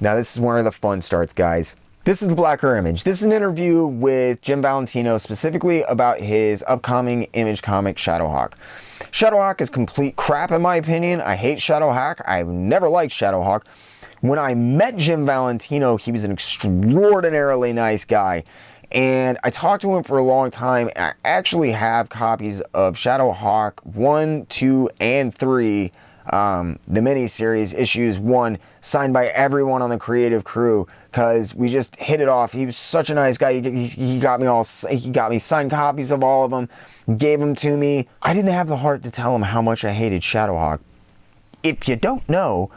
now this is where the fun starts, guys. This is the Blacker Image. This is an interview with Jim Valentino specifically about his upcoming Image comic, Shadowhawk. Shadowhawk is complete crap in my opinion. I hate Shadowhawk. I've never liked Shadowhawk. When I met Jim Valentino, he was an extraordinarily nice guy. And I talked to him for a long time, and I actually have copies of Shadowhawk 1, 2, and 3, the miniseries, issues 1, signed by everyone on the creative crew, because we just hit it off. He was such a nice guy. He got me signed copies of all of them, gave them to me. I didn't have the heart to tell him how much I hated Shadowhawk. If you don't know,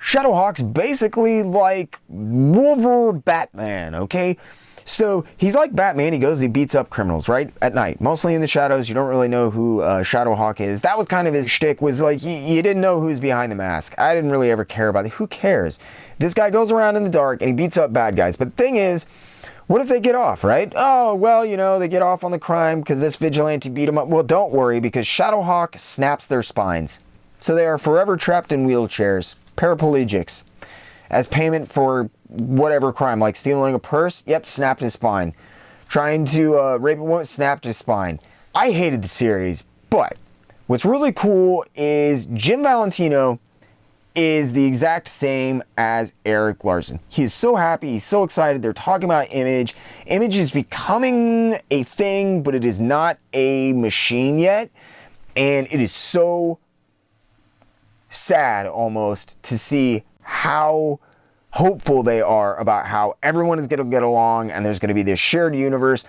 Shadowhawk's basically like Wolverine Batman, okay? So he's like Batman. He goes, he beats up criminals, right? At night, mostly in the shadows. You don't really know who Shadowhawk is. That was kind of his shtick, was like, you didn't know who's behind the mask. I didn't really ever care about it. Who cares? This guy goes around in the dark and he beats up bad guys. But the thing is, what if they get off, right? Oh, well, you know, they get off on the crime because this vigilante beat them up. Well, don't worry, because Shadowhawk snaps their spines. So they are forever trapped in wheelchairs, paraplegics, as payment for whatever crime, like stealing a purse. Yep, snapped his spine. Trying to rape a woman, snapped his spine. I hated the series, but what's really cool is Jim Valentino is the exact same as Erik Larsen. He is so happy, he's so excited. They're talking about Image. Image is becoming a thing, but it is not a machine yet. And it is so sad almost to see how hopeful they are about how everyone is going to get along and there's going to be this shared universe.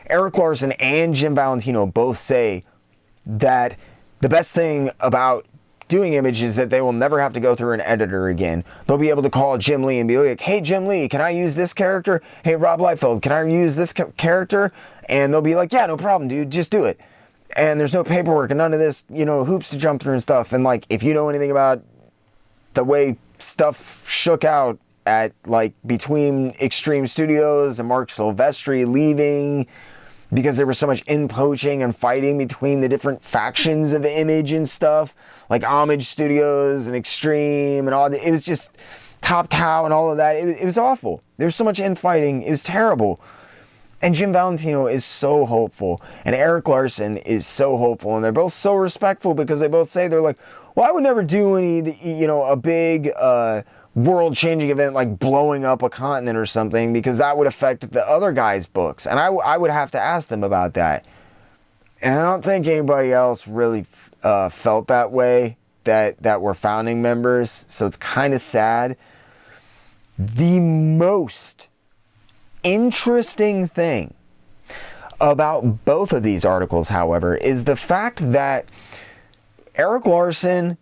Erik Larsen and Jim Valentino both say that the best thing about doing Image is that they will never have to go through an editor again. They'll be able to call Jim Lee and be like, hey, Jim Lee, can I use this character? Hey, Rob Liefeld, can I use this character? And they'll be like, yeah, no problem, dude, just do it. And there's no paperwork and none of this, you know, hoops to jump through and stuff. And like, if you know anything about the way stuff shook out at like between Extreme Studios and Mark Silvestri leaving, because there was so much in-poaching and fighting between the different factions of Image and stuff, like Homage Studios and Extreme and all that. It was just Top Cow and all of that. It was awful. There was so much infighting. It was terrible. And Jim Valentino is so hopeful, and Erik Larsen is so hopeful, and they're both so respectful because they both say, they're like, well, I would never do a big world-changing event like blowing up a continent or something, because that would affect the other guys' books, and I would have to ask them about that. And I don't think anybody else really felt that way that were founding members, so it's kind of sad. The most interesting thing about both of these articles, however, is the fact that Erik Larsen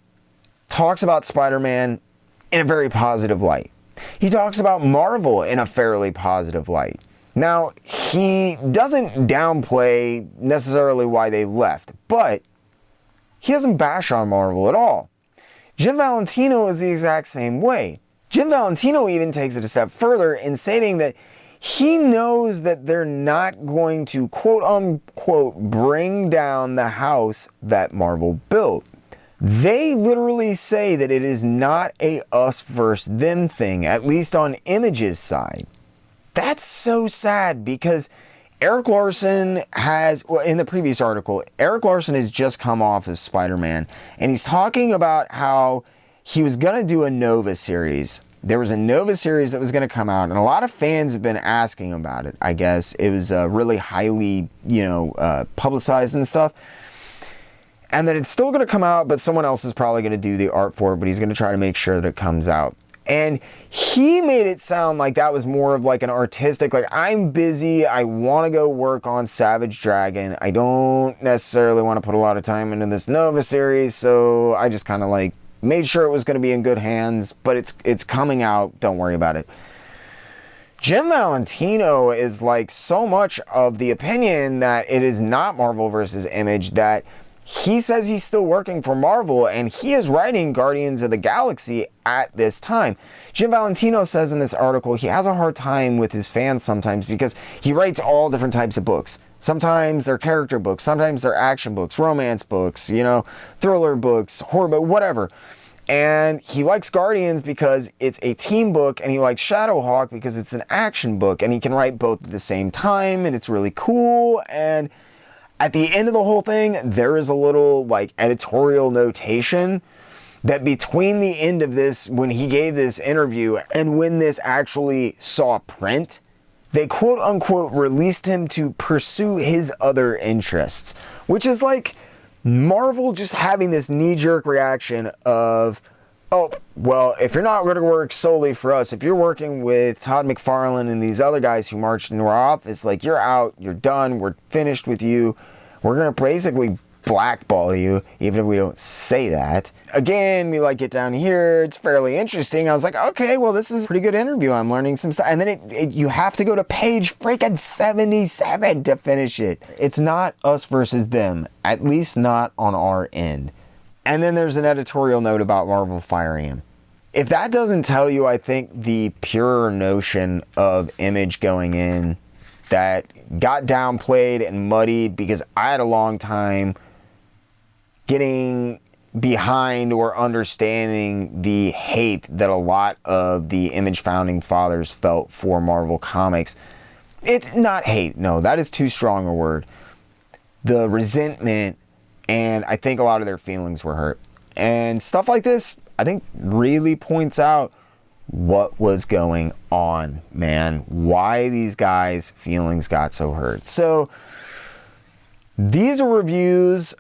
talks about Spider-Man in a very positive light. He talks about Marvel in a fairly positive light. Now, he doesn't downplay necessarily why they left, but he doesn't bash on Marvel at all. Jim Valentino is the exact same way. Jim Valentino even takes it a step further in stating that he knows that they're not going to, quote unquote, bring down the house that Marvel built. They literally say that it is not a us versus them thing, at least on Image's side. That's so sad, because Erik Larsen has, well, in the previous article, Erik Larsen has just come off of Spider-Man, and he's talking about how he was going to do a Nova series. There was a Nova series that was going to come out, and a lot of fans have been asking about it, I guess. It was really highly, publicized and stuff. And that it's still going to come out, but someone else is probably going to do the art for it, but he's going to try to make sure that it comes out. And he made it sound like that was more of like an artistic, like, I'm busy, I want to go work on Savage Dragon. I don't necessarily want to put a lot of time into this Nova series, so I just kind of like made sure it was going to be in good hands, but it's coming out, don't worry about it. Jim Valentino is like so much of the opinion that it is not Marvel versus Image, that he says he's still working for Marvel, and he is writing Guardians of the Galaxy at this time. Jim Valentino says in this article he has a hard time with his fans sometimes because he writes all different types of books. Sometimes they're character books, sometimes they're action books, romance books, thriller books, horror book, whatever. And he likes Guardians because it's a team book, and he likes Shadowhawk because it's an action book, and he can write both at the same time, and it's really cool. And at the end of the whole thing, there is a little like editorial notation that between the end of this, when he gave this interview and when this actually saw print, they quote unquote released him to pursue his other interests, which is like Marvel just having this knee-jerk reaction of, oh, well, if you're not going to work solely for us, if you're working with Todd McFarlane and these other guys who marched into our office, like, you're out, you're done, we're finished with you. We're going to basically blackball you, even if we don't say that. Again, we like get down here, it's fairly interesting. I was like, okay, well, this is a pretty good interview. I'm learning some stuff. And then you have to go to page freaking 77 to finish it. It's not us versus them, at least not on our end. And then there's an editorial note about Marvel firing him. If that doesn't tell you, I think, the pure notion of Image going in that got downplayed and muddied, because I had a long time getting behind or understanding the hate that a lot of the Image founding fathers felt for Marvel Comics. It's not hate, no, that is too strong a word. The resentment, and I think a lot of their feelings were hurt. And stuff like this, I think, really points out what was going on, man. Why these guys' feelings got so hurt. So, these are reviews.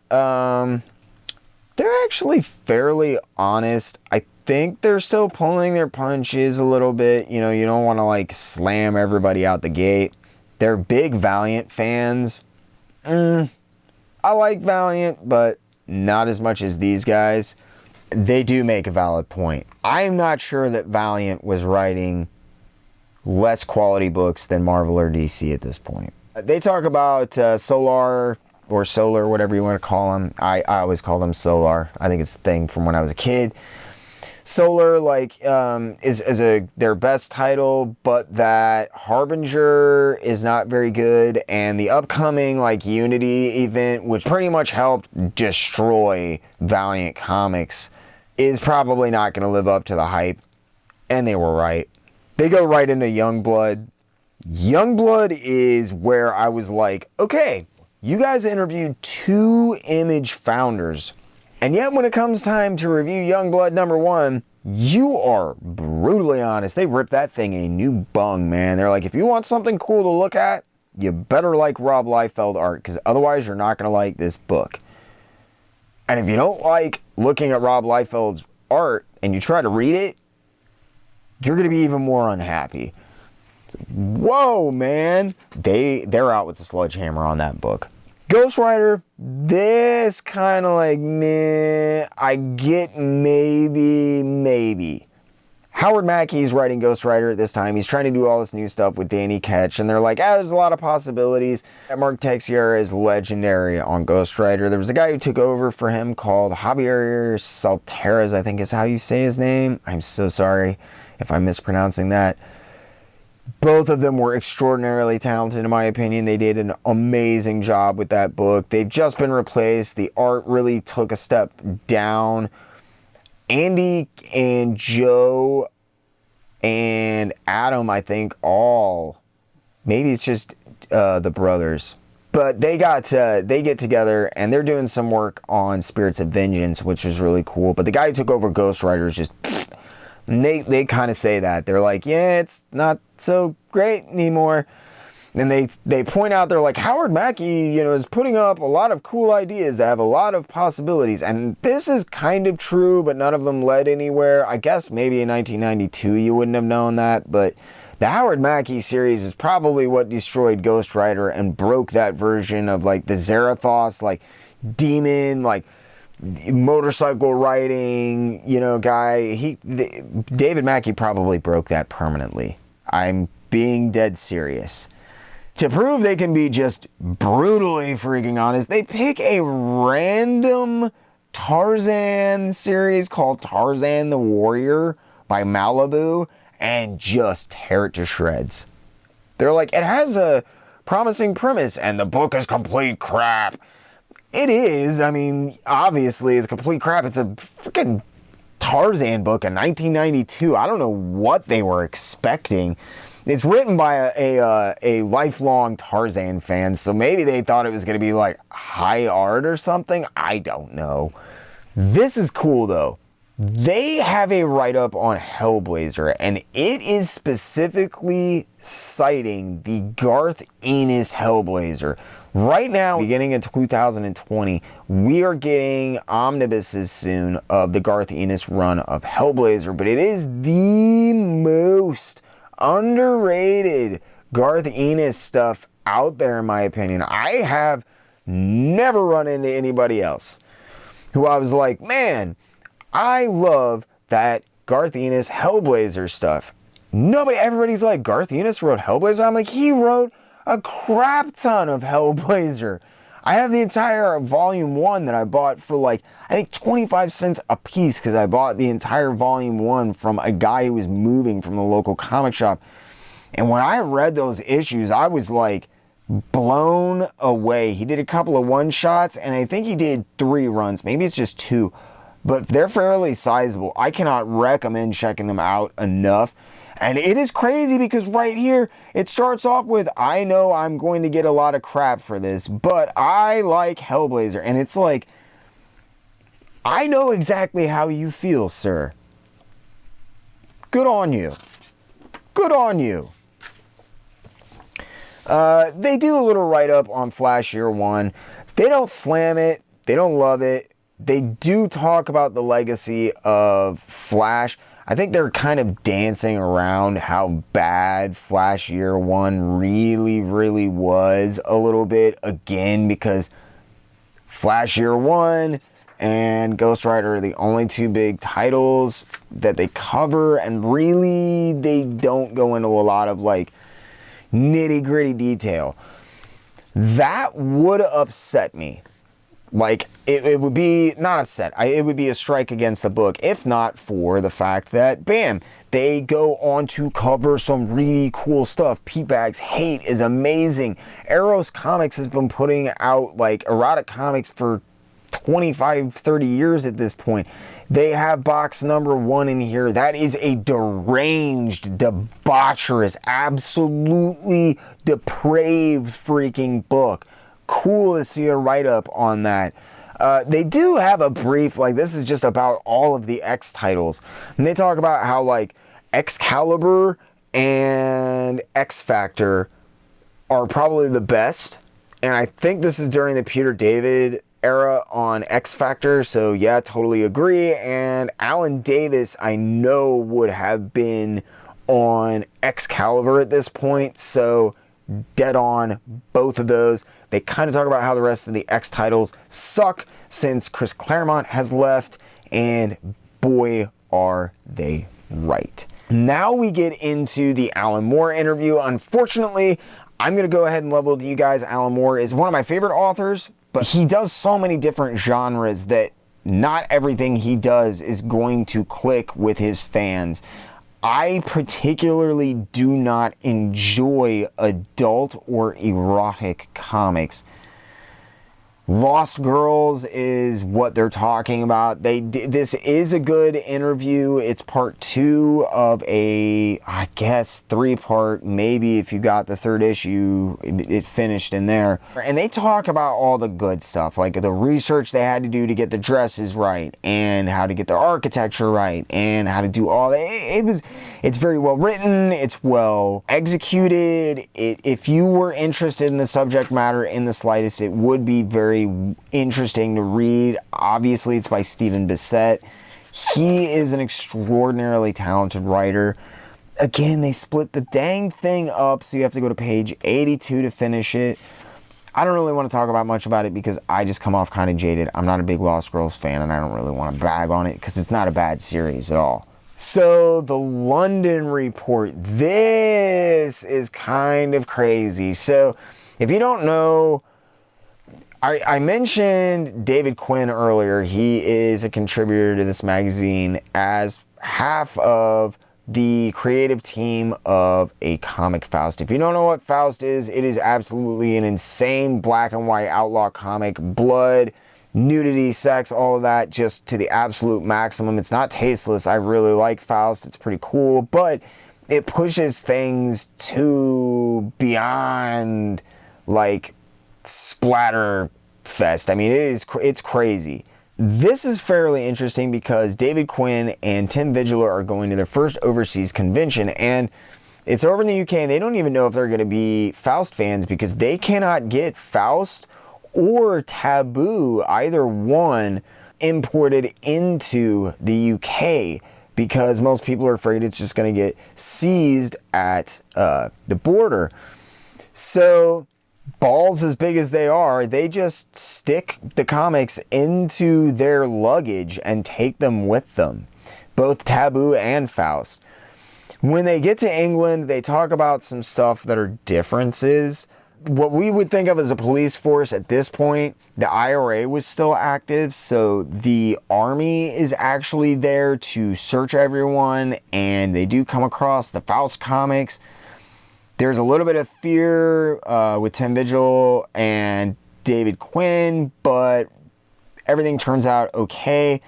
They're actually fairly honest. I think they're still pulling their punches a little bit. You don't want to like slam everybody out the gate. They're big Valiant fans. I like Valiant, but not as much as these guys. They do make a valid point. I'm not sure that Valiant was writing less quality books than Marvel or DC at this point. They talk about Solar, whatever you want to call them. I always call them Solar. I think it's a thing from when I was a kid. Solar, like, is their best title, but that Harbinger is not very good, and the upcoming, like, Unity event, which pretty much helped destroy Valiant Comics, is probably not going to live up to the hype, and they were right. They go right into Youngblood. Youngblood is where I was like, okay, you guys interviewed 2 Image founders, and yet when it comes time to review Youngblood #1, you are brutally honest. They ripped that thing a new bung, man. They're like, if you want something cool to look at, you better like Rob Liefeld art, because otherwise you're not going to like this book. And if you don't like looking at Rob Liefeld's art and you try to read it, you're going to be even more unhappy. Whoa, man. They're out with the sledgehammer on that book. Ghost Rider, this kind of like, meh, I get maybe. Howard Mackey's writing Ghost Rider at this time. He's trying to do all this new stuff with Danny Ketch, and they're like, there's a lot of possibilities. Mark Teixeira is legendary on Ghost Rider. There was a guy who took over for him called Javier Saltares, I think is how you say his name. I'm so sorry if I'm mispronouncing that. Both of them were extraordinarily talented, in my opinion. They did an amazing job with that book. They've just been replaced. The art really took a step down. Andy and Joe and Adam, I think, maybe it's just the brothers. But they get together, and they're doing some work on Spirits of Vengeance, which was really cool. But the guy who took over Ghost Rider is just... And they kind of say that. They're like, yeah, it's not so great anymore. And they point out, they're like, Howard Mackey, is putting up a lot of cool ideas that have a lot of possibilities. And this is kind of true, but none of them led anywhere. I guess maybe in 1992 you wouldn't have known that. But the Howard Mackey series is probably what destroyed Ghost Rider and broke that version of, like, the Zarathos, like, demon, like, motorcycle riding, guy. David Mackey probably broke that permanently. I'm being dead serious. To prove they can be just brutally freaking honest, they pick a random Tarzan series called Tarzan the Warrior by Malibu and just tear it to shreds. They're like, it has a promising premise and the book is complete crap. It is. I mean, obviously it's complete crap. It's a freaking Tarzan book in 1992. I don't know what they were expecting. It's written by a lifelong Tarzan fan, so maybe they thought it was going to be like high art or something. I don't know. This is cool though. They have a write-up on Hellblazer, and it is specifically citing the Garth Ennis Hellblazer. Right now, beginning in 2020, we are getting omnibuses soon of the Garth Ennis run of Hellblazer, but it is the most underrated Garth Ennis stuff out there, in my opinion. I have never run into anybody else who I was like, man, I love that Garth Ennis Hellblazer stuff. Everybody's like, Garth Ennis wrote Hellblazer? I'm like, he wrote a crap ton of Hellblazer. I have the entire volume 1 that I bought for like, I think 25 cents a piece, because I bought the entire volume 1 from a guy who was moving from the local comic shop. And when I read those issues, I was like blown away. He did a couple of one-shots, and I think he did 3 runs. Maybe it's just 2. But they're fairly sizable. I cannot recommend checking them out enough. And it is crazy because right here, it starts off with, I know I'm going to get a lot of crap for this, but I like Hellblazer. And it's like, I know exactly how you feel, sir. Good on you. Good on you. They do a little write-up on Flash Year 1. They don't slam it. They don't love it. They do talk about the legacy of Flash. I think they're kind of dancing around how bad Flash Year 1 really, really was a little bit. Again, because Flash Year 1 and Ghost Rider are the only 2 big titles that they cover. And really, they don't go into a lot of like nitty-gritty detail. That would upset me. Like, it would be not upset. It would be a strike against the book, if not for the fact that, bam, they go on to cover some really cool stuff. P-Bag's Hate is amazing. Eros Comics has been putting out like erotic comics for 25, 30 years at this point. They have box number 1 in here. That is a deranged, debaucherous, absolutely depraved freaking book. Cool to see a write-up on that. They do have a brief, like, this is just about all of the X titles. And they talk about how, like, Excalibur and X Factor are probably the best. And I think this is during the Peter David era on X Factor. So, yeah, totally agree. And Alan Davis, I know, would have been on Excalibur at this point. So, dead on both of those. They kind of talk about how the rest of the X titles suck since Chris Claremont has left, and boy are they right. Now we get into the Alan Moore interview. Unfortunately, I'm going to go ahead and level to you guys. Alan Moore is one of my favorite authors, but he does so many different genres that not everything he does is going to click with his fans. I particularly do not enjoy adult or erotic comics. Lost Girls is what they're talking about. This is a good interview. It's part 2 of a, I guess, 3-part, maybe if you got the 3rd issue, it finished in there. And they talk about all the good stuff, like the research they had to do to get the dresses right, and how to get the architecture right, and how to do all that. It's very well written. It's well executed. If you were interested in the subject matter in the slightest, it would be very interesting to read. Obviously, it's by Stephen Bissette. He is an extraordinarily talented writer. Again, they split the dang thing up, so you have to go to page 82 to finish it. I don't really want to talk about much about it because I just come off kind of jaded. I'm not a big Lost Girls fan, and I don't really want to bag on it because it's not a bad series at all. So, the London Report. This is kind of crazy. So, if you don't know, I mentioned David Quinn earlier. He is a contributor to this magazine as half of the creative team of a comic Faust. If you don't know what Faust is, it is absolutely an insane black and white outlaw comic. Blood, nudity, sex, all of that, just to the absolute maximum. It's not tasteless. I really like Faust. It's pretty cool, but it pushes things to beyond, like, splatter fest. I mean, it's crazy. This is fairly interesting because David Quinn and Tim Vigila are going to their first overseas convention, and it's over in the UK, and they don't even know if they're going to be Faust fans because they cannot get Faust or Taboo, either one, imported into the UK because most people are afraid it's just going to get seized at the border. So, balls as big as they are, they just stick the comics into their luggage and take them with them, both Taboo and Faust. When they get to England, they talk about some stuff that are differences. What we would think of as a police force at this point, the IRA was still active, so the army is actually there to search everyone, and they do come across the Faust comics. There's a little bit of fear with Tim Vigil and David Quinn, but everything turns out okay.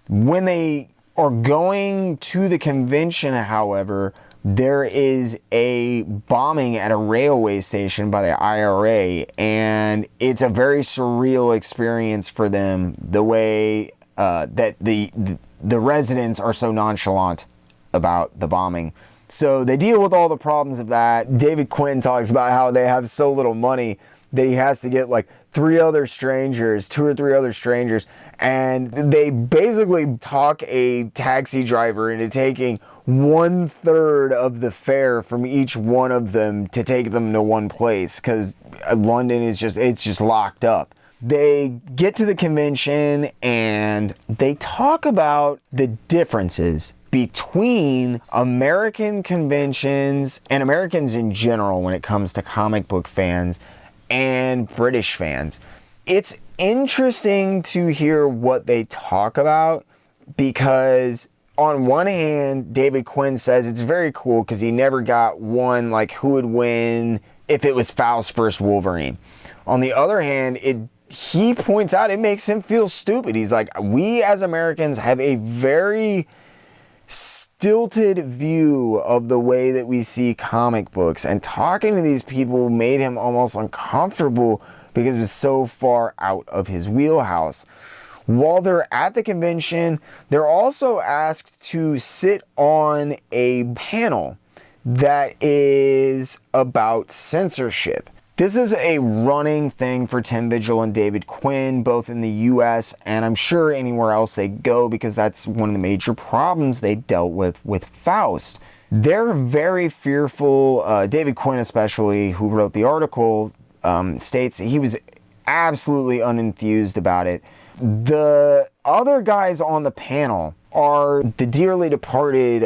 When they are going to the convention, however, there is a bombing at a railway station by the IRA, and it's a very surreal experience for them, the way that the residents are so nonchalant about the bombing. So they deal with all the problems of that. David Quinn talks about how they have so little money that he has to get like 2 or 3 other strangers, and they basically talk a taxi driver into taking 1/3 of the fare from each one of them to take them to one place because London is just locked up. They get to the convention and they talk about the differences between American conventions and Americans in general when it comes to comic book fans and British fans. It's interesting to hear what they talk about, because on one hand, David Quinn says it's very cool because he never got one, like, who would win if it was Faust versus Wolverine. On the other hand, he points out it makes him feel stupid. He's like, we as Americans have a very stilted view of the way that we see comic books, and talking to these people made him almost uncomfortable because it was so far out of his wheelhouse. While they're at the convention, they're also asked to sit on a panel that is about censorship. This is a running thing for Tim Vigil and David Quinn, both in the US and I'm sure anywhere else they go, because that's one of the major problems they dealt with Faust. They're very fearful. David Quinn especially, who wrote the article, states he was absolutely unenthused about it. The other guys on the panel are the dearly departed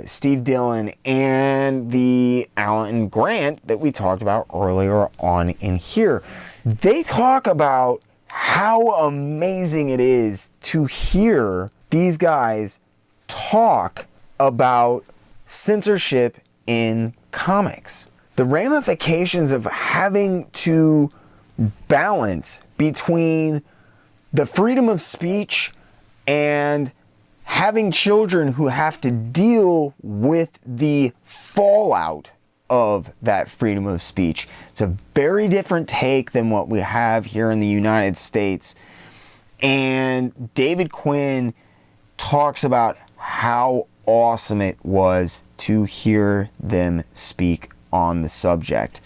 Steve Dillon and the Alan Grant that we talked about earlier on in here. They talk about how amazing it is to hear these guys talk about censorship in comics. The ramifications of having to balance between the freedom of speech and having children who have to deal with the fallout of that freedom of speech. It's a very different take than what we have here in the United States. And David Quinn talks about how awesome it was to hear them speak on the subject.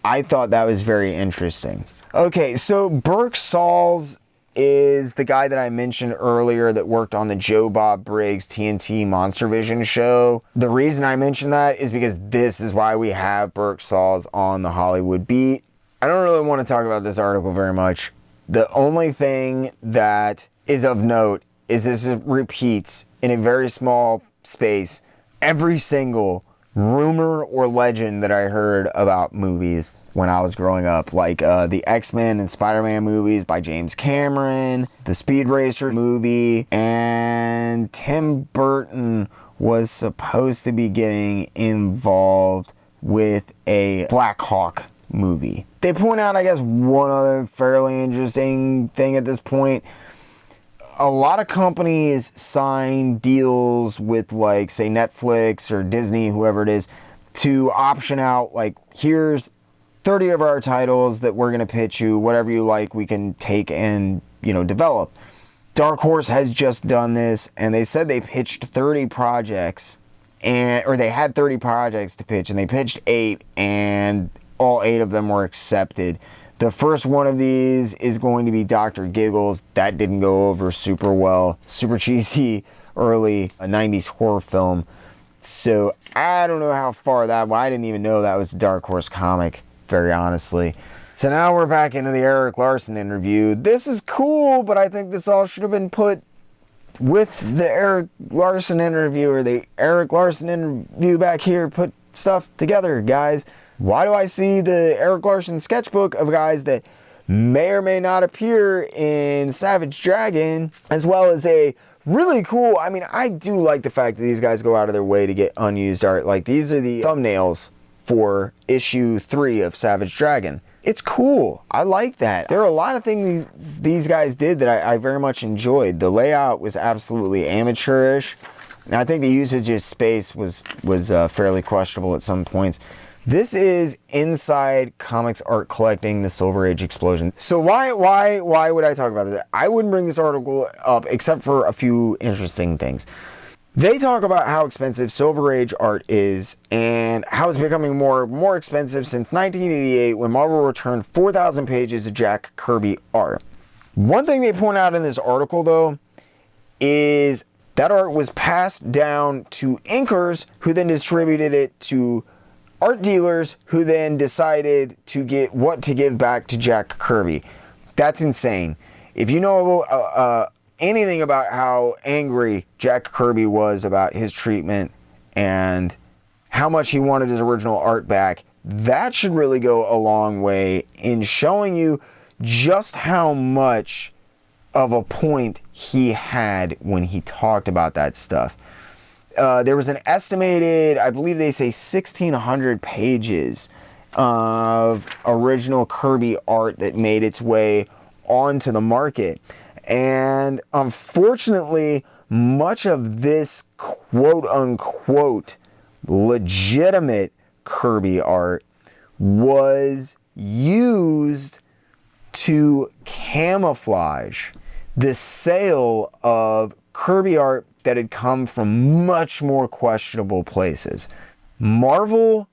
I thought that was very interesting. Okay, so Burke Sauls is the guy that I mentioned earlier that worked on the Joe Bob Briggs TNT Monster Vision show. The reason I mention that is because this is why we have Burke Sauls on the Hollywood Beat. I don't really want to talk about this article very much. The only thing that is of note is this repeats in a very small space every single rumor or legend that I heard about movies when I was growing up, like the X-Men and Spider-Man movies by James Cameron, the Speed Racer movie, and Tim Burton was supposed to be getting involved with a Black Hawk movie. They point out, I guess, one other fairly interesting thing at this point. A lot of companies sign deals with, like, say, Netflix or Disney, whoever it is, to option out, like, here's 30 of our titles that we're going to pitch you, whatever you like, we can take and, develop. Dark Horse has just done this, and they said they pitched 30 projects, or they had 30 projects to pitch, and they pitched 8, and all 8 of them were accepted. The first one of these is going to be Dr. Giggles. That didn't go over super well. Super cheesy, early 90s horror film. So I don't know how far that went. I didn't even know that was a Dark Horse comic, very honestly. So now we're back into the Erik Larsen interview. This is cool, but I think this all should have been put with the Erik Larsen interview, or the Erik Larsen interview back here. Put stuff together, guys. Why do I see the Erik Larsen sketchbook of guys that may or may not appear in Savage Dragon, as well as a really cool, I do like the fact that these guys go out of their way to get unused art. Like, these are the thumbnails for issue 3 of Savage Dragon. It's cool. I like that. There are a lot of things these guys did that I very much enjoyed. The layout was absolutely amateurish. And I think the usage of space was fairly questionable at some points. This is Inside Comics Art Collecting, the Silver Age Explosion. So why would I talk about this? I wouldn't bring this article up except for a few interesting things. They talk about how expensive Silver Age art is and how it's becoming more expensive since 1988, when Marvel returned 4,000 pages of Jack Kirby art. One thing they point out in this article, though, is that art was passed down to inkers, who then distributed it to art dealers, who then decided to get what to give back to Jack Kirby. That's insane. If you know anything about how angry Jack Kirby was about his treatment and how much he wanted his original art back, that should really go a long way in showing you just how much of a point he had when he talked about that stuff. There was an estimated, I believe they say 1,600 pages of original Kirby art that made its way onto the market. And unfortunately, much of this quote-unquote legitimate Kirby art was used to camouflage the sale of Kirby art that had come from much more questionable places. Marvel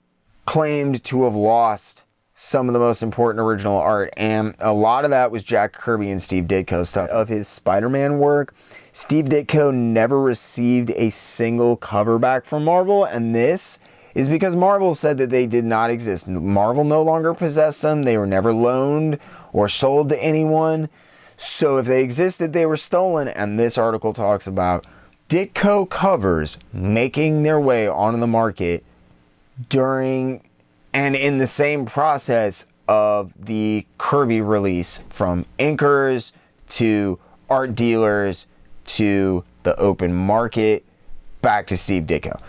claimed to have lost some of the most important original art, and a lot of that was Jack Kirby and Steve Ditko stuff. Of his Spider-Man work, Steve Ditko never received a single cover back from Marvel, and this is because Marvel said that they did not exist. Marvel no longer possessed them. They were never loaned or sold to anyone. So if they existed, they were stolen, and this article talks about Ditko covers making their way onto the market during and in the same process of the Kirby release, from inkers to art dealers to the open market back to Steve Ditko.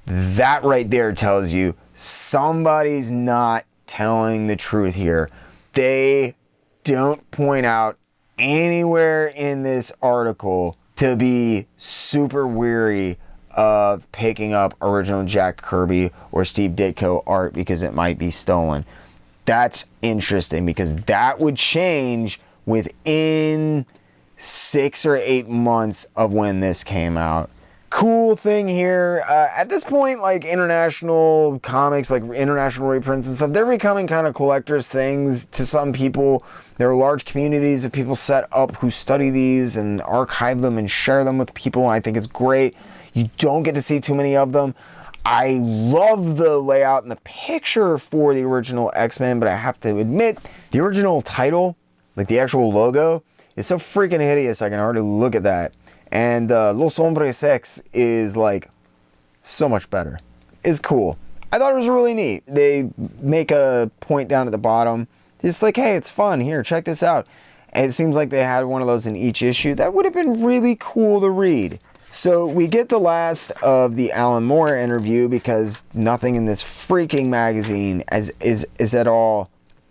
That right there tells you somebody's not telling the truth here. They don't point out anywhere in this article to be super weary of picking up original Jack Kirby or Steve Ditko art because it might be stolen. That's interesting, because that would change within 6 or 8 months of when this came out. Cool thing here, at this point, like international comics, like international reprints and stuff, they're becoming kind of collectors things to some people. There are large communities of people set up who study these and archive them and share them with people. I think it's great. You don't get to see too many of them. I love the layout and the picture for the original X-Men, but I have to admit, the original title, like the actual logo, is so freaking hideous I can already look at that. And Los Hombres X is like so much better. It's cool. I thought it was really neat. They make a point down at the bottom, just like, hey, it's fun. Here, check this out. And it seems like they had one of those in each issue. That would have been really cool to read. So we get the last of the Alan Moore interview, because nothing in this freaking magazine is at all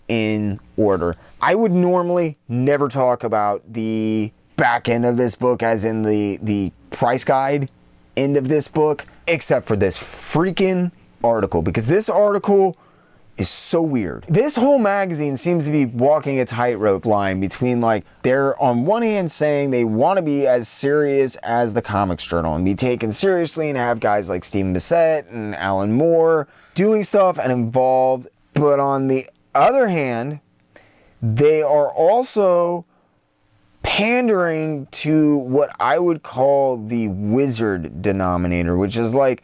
in order. I would normally never talk about the back end of this book, as in the price guide end of this book, except for this freaking article, because this article is so weird. This whole magazine seems to be walking a tightrope line between, like, they're on one hand saying they want to be as serious as the Comics Journal and be taken seriously and have guys like Stephen Bissette and Alan Moore doing stuff and involved, but on the other hand, they are also pandering to what I would call the wizard denominator, which is like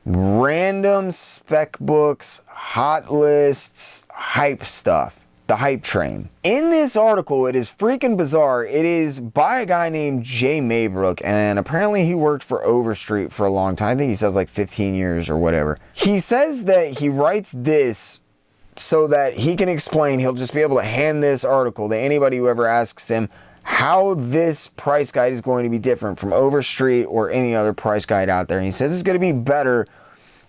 random spec books, hot lists, hype stuff. The hype train. In this article, it is freaking bizarre. It is by a guy named Jay Maybrook, and apparently he worked for Overstreet for a long time. I think he says like 15 years or whatever. He says that he writes this so that he can explain, he'll just be able to hand this article to anybody who ever asks him how this price guide is going to be different from Overstreet or any other price guide out there. And he says it's going to be better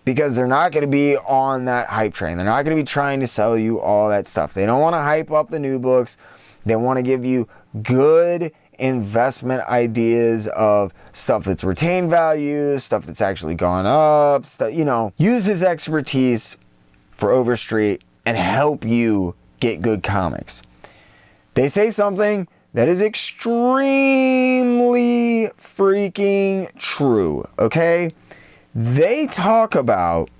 because they're not going to be on that hype train. They're not going to be trying to sell you all that stuff. They don't want to hype up the new books. They want to give you good investment ideas of stuff that's retained value, stuff that's actually gone up, stuff, you know, use his expertise for Overstreet and help you get good comics. They say something that is extremely freaking true, okay? They talk about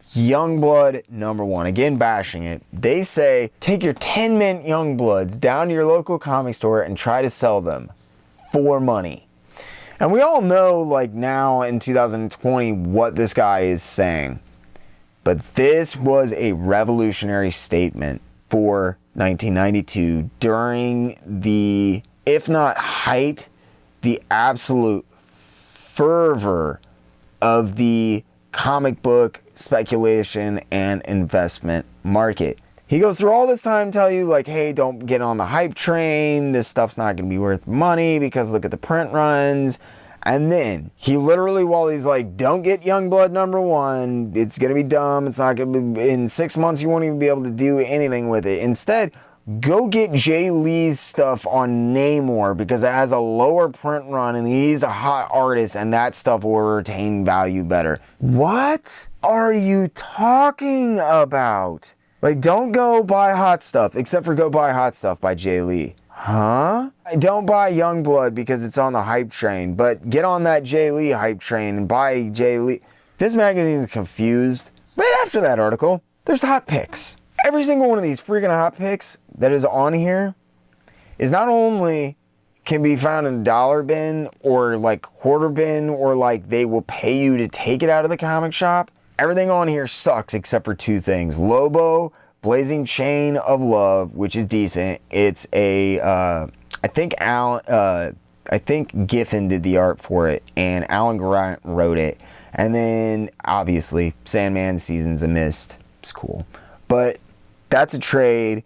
Youngblood #1. Again, bashing it. They say, take your 10-mint Youngbloods down to your local comic store and try to sell them for money. And we all know, like, now in 2020, what this guy is saying. But this was a revolutionary statement for 1992 during the, if not height, the absolute fervor of the comic book speculation and investment market. He goes through all this time to tell you, like, hey, don't get on the hype train. This stuff's not going to be worth money because look at the print runs. And then he literally, while he's like, don't get Youngblood #1, it's going to be dumb. It's not going to be, in 6 months, you won't even be able to do anything with it. Instead, go get Jay Lee's stuff on Namor because it has a lower print run and he's a hot artist and that stuff will retain value better. What are you talking about? Like, don't go buy Hot Stuff, except for go buy Hot Stuff by Jay Lee. Huh? Don't buy Youngblood because it's on the hype train, but get on that Jay Lee hype train and buy Jay Lee. This magazine's confused. Right after that article, there's hot picks. Every single one of these freaking hot picks that is on here is not only can be found in a dollar bin or like quarter bin or like they will pay you to take it out of the comic shop. Everything on here sucks except for 2 things. Lobo, Blazing Chain of Love, which is decent. It's a, I think Giffen did the art for it, and Alan Grant wrote it. And then, obviously, Sandman Seasons of Mist. It's cool. But that's a trade,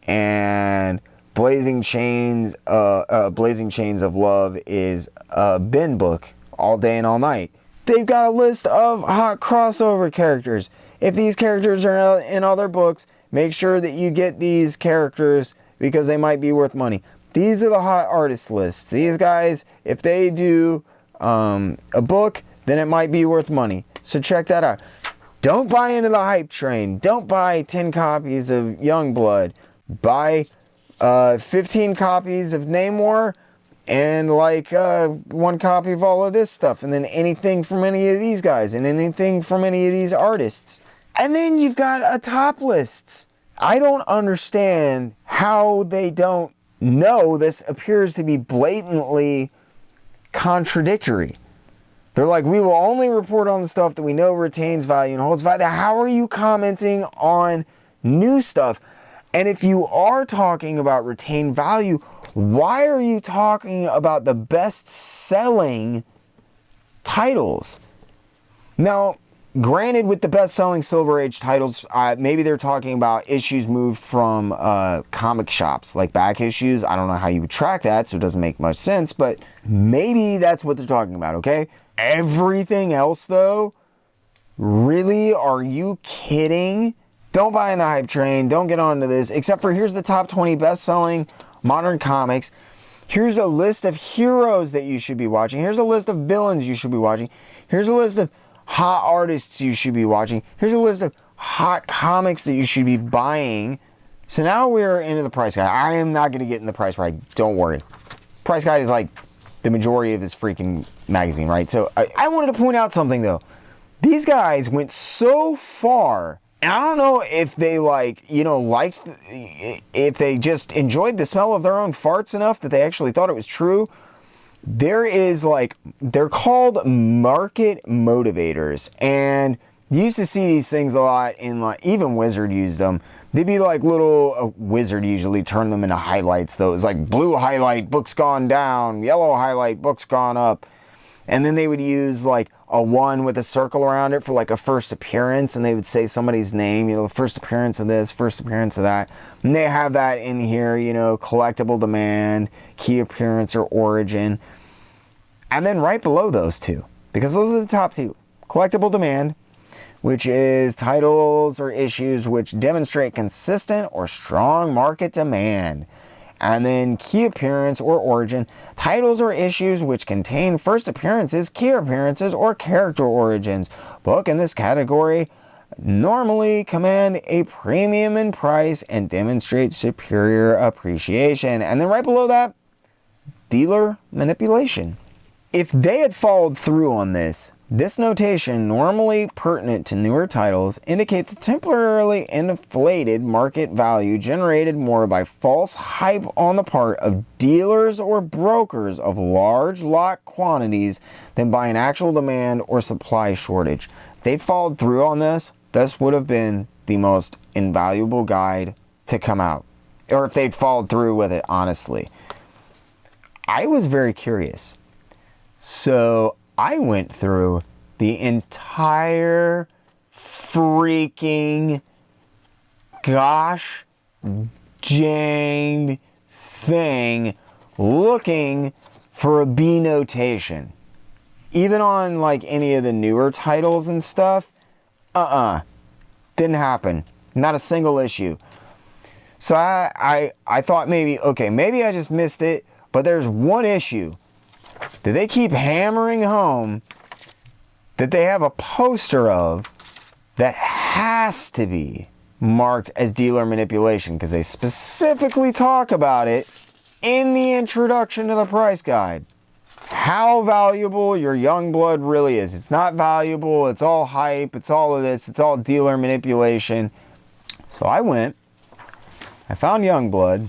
and Blazing Chains of Love is a bin book all day and all night. They've got a list of hot crossover characters. If these characters are in other books, make sure that you get these characters because they might be worth money. These are the hot artist lists. These guys, if they do a book, then it might be worth money. So check that out. Don't buy into the hype train. Don't buy 10 copies of Youngblood. Buy 15 copies of Namor and like 1 copy of all of this stuff, and then anything from any of these guys and anything from any of these artists. And then you've got a top list. I don't understand how they don't know this appears to be blatantly contradictory. They're like, we will only report on the stuff that we know retains value and holds value. How are you commenting on new stuff? And if you are talking about retained value, why are you talking about the best-selling titles? Now, granted, with the best-selling Silver Age titles, maybe they're talking about issues moved from comic shops, like back issues. I don't know how you would track that, so it doesn't make much sense, but maybe that's what they're talking about, okay? Everything else, though, really? Are you kidding? Don't buy in the hype train. Don't get onto this, except for here's the top 20 best-selling modern comics. Here's a list of heroes that you should be watching. Here's a list of villains you should be watching. Here's a list of hot artists you should be watching. Here's a list of hot comics that you should be buying. So now we're into the price guide. I am not going to get in the price guide. Don't worry. Price guide is like the majority of this freaking magazine, right? So I wanted to point out something, though. These guys went so far. And I don't know if they if they just enjoyed the smell of their own farts enough that they actually thought it was true. There is they're called market motivators. And you used to see these things a lot in even Wizard used them. They'd be like little, Wizard usually turned them into highlights though. It was like blue highlight, book's gone down, yellow highlight, book's gone up. And then they would use like a 1 with a circle around it for like a first appearance, and they would say somebody's name, first appearance of this, first appearance of that. And they have that in here, collectible demand, key appearance or origin. And then right below those two, because those are the top 2, collectible demand, which is titles or issues which demonstrate consistent or strong market demand. And then key appearance or origin, titles or issues which contain first appearances, key appearances, or character origins. Book in this category normally command a premium in price and demonstrate superior appreciation. And then right below that, dealer manipulation. If they had followed through on this notation, normally pertinent to newer titles, indicates a temporarily inflated market value generated more by false hype on the part of dealers or brokers of large lot quantities than by an actual demand or supply shortage. If they followed through on this would have been the most invaluable guide to come out. Or if they'd followed through with it, honestly. I was very curious. So I went through the entire freaking gosh dang thing looking for a B notation. Even on like any of the newer titles and stuff, didn't happen. Not a single issue. So I thought maybe I just missed it, but there's one issue that they keep hammering home that they have a poster of that has to be marked as dealer manipulation, because they specifically talk about it in the introduction to the price guide. How valuable your Youngblood really is. It's not valuable, it's all hype, it's all of this, it's all dealer manipulation. So I went, I found Youngblood.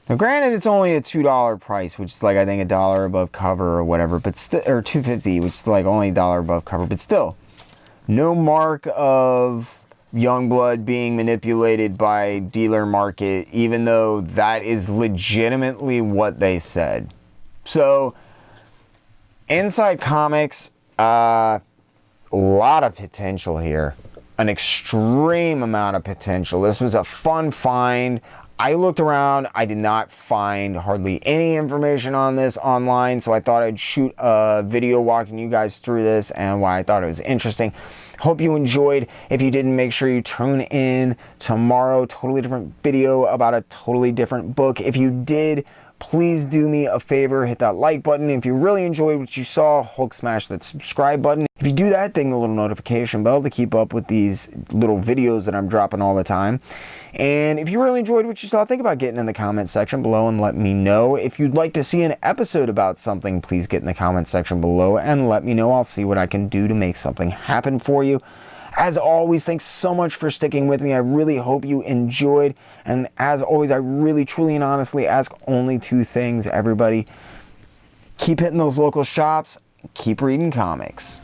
Now granted, it's only a $2 price, which is like I think $1 above cover or whatever, but still, or $2.50, which is like only $1 above cover, but still, no mark of Youngblood being manipulated by dealer market, even though that is legitimately what they said. So, Inside Comics, a lot of potential here. An extreme amount of potential. This was a fun find. I looked around. I did not find hardly any information on this online, so I thought I'd shoot a video walking you guys through this and why I thought it was interesting. Hope you enjoyed. If you didn't, make sure you tune in tomorrow. Totally different video about a totally different book. If you did, please do me a favor, hit that like button. If you really enjoyed what you saw, Hulk smash that subscribe button. If you do that, ding the little notification bell to keep up with these little videos that I'm dropping all the time. And if you really enjoyed what you saw, think about getting in the comment section below and let me know. If you'd like to see an episode about something, please get in the comment section below and let me know. I'll see what I can do to make something happen for you. As always, thanks so much for sticking with me. I really hope you enjoyed. And as always, I really, truly, and honestly ask only two things, everybody. Keep hitting those local shops. Keep reading comics.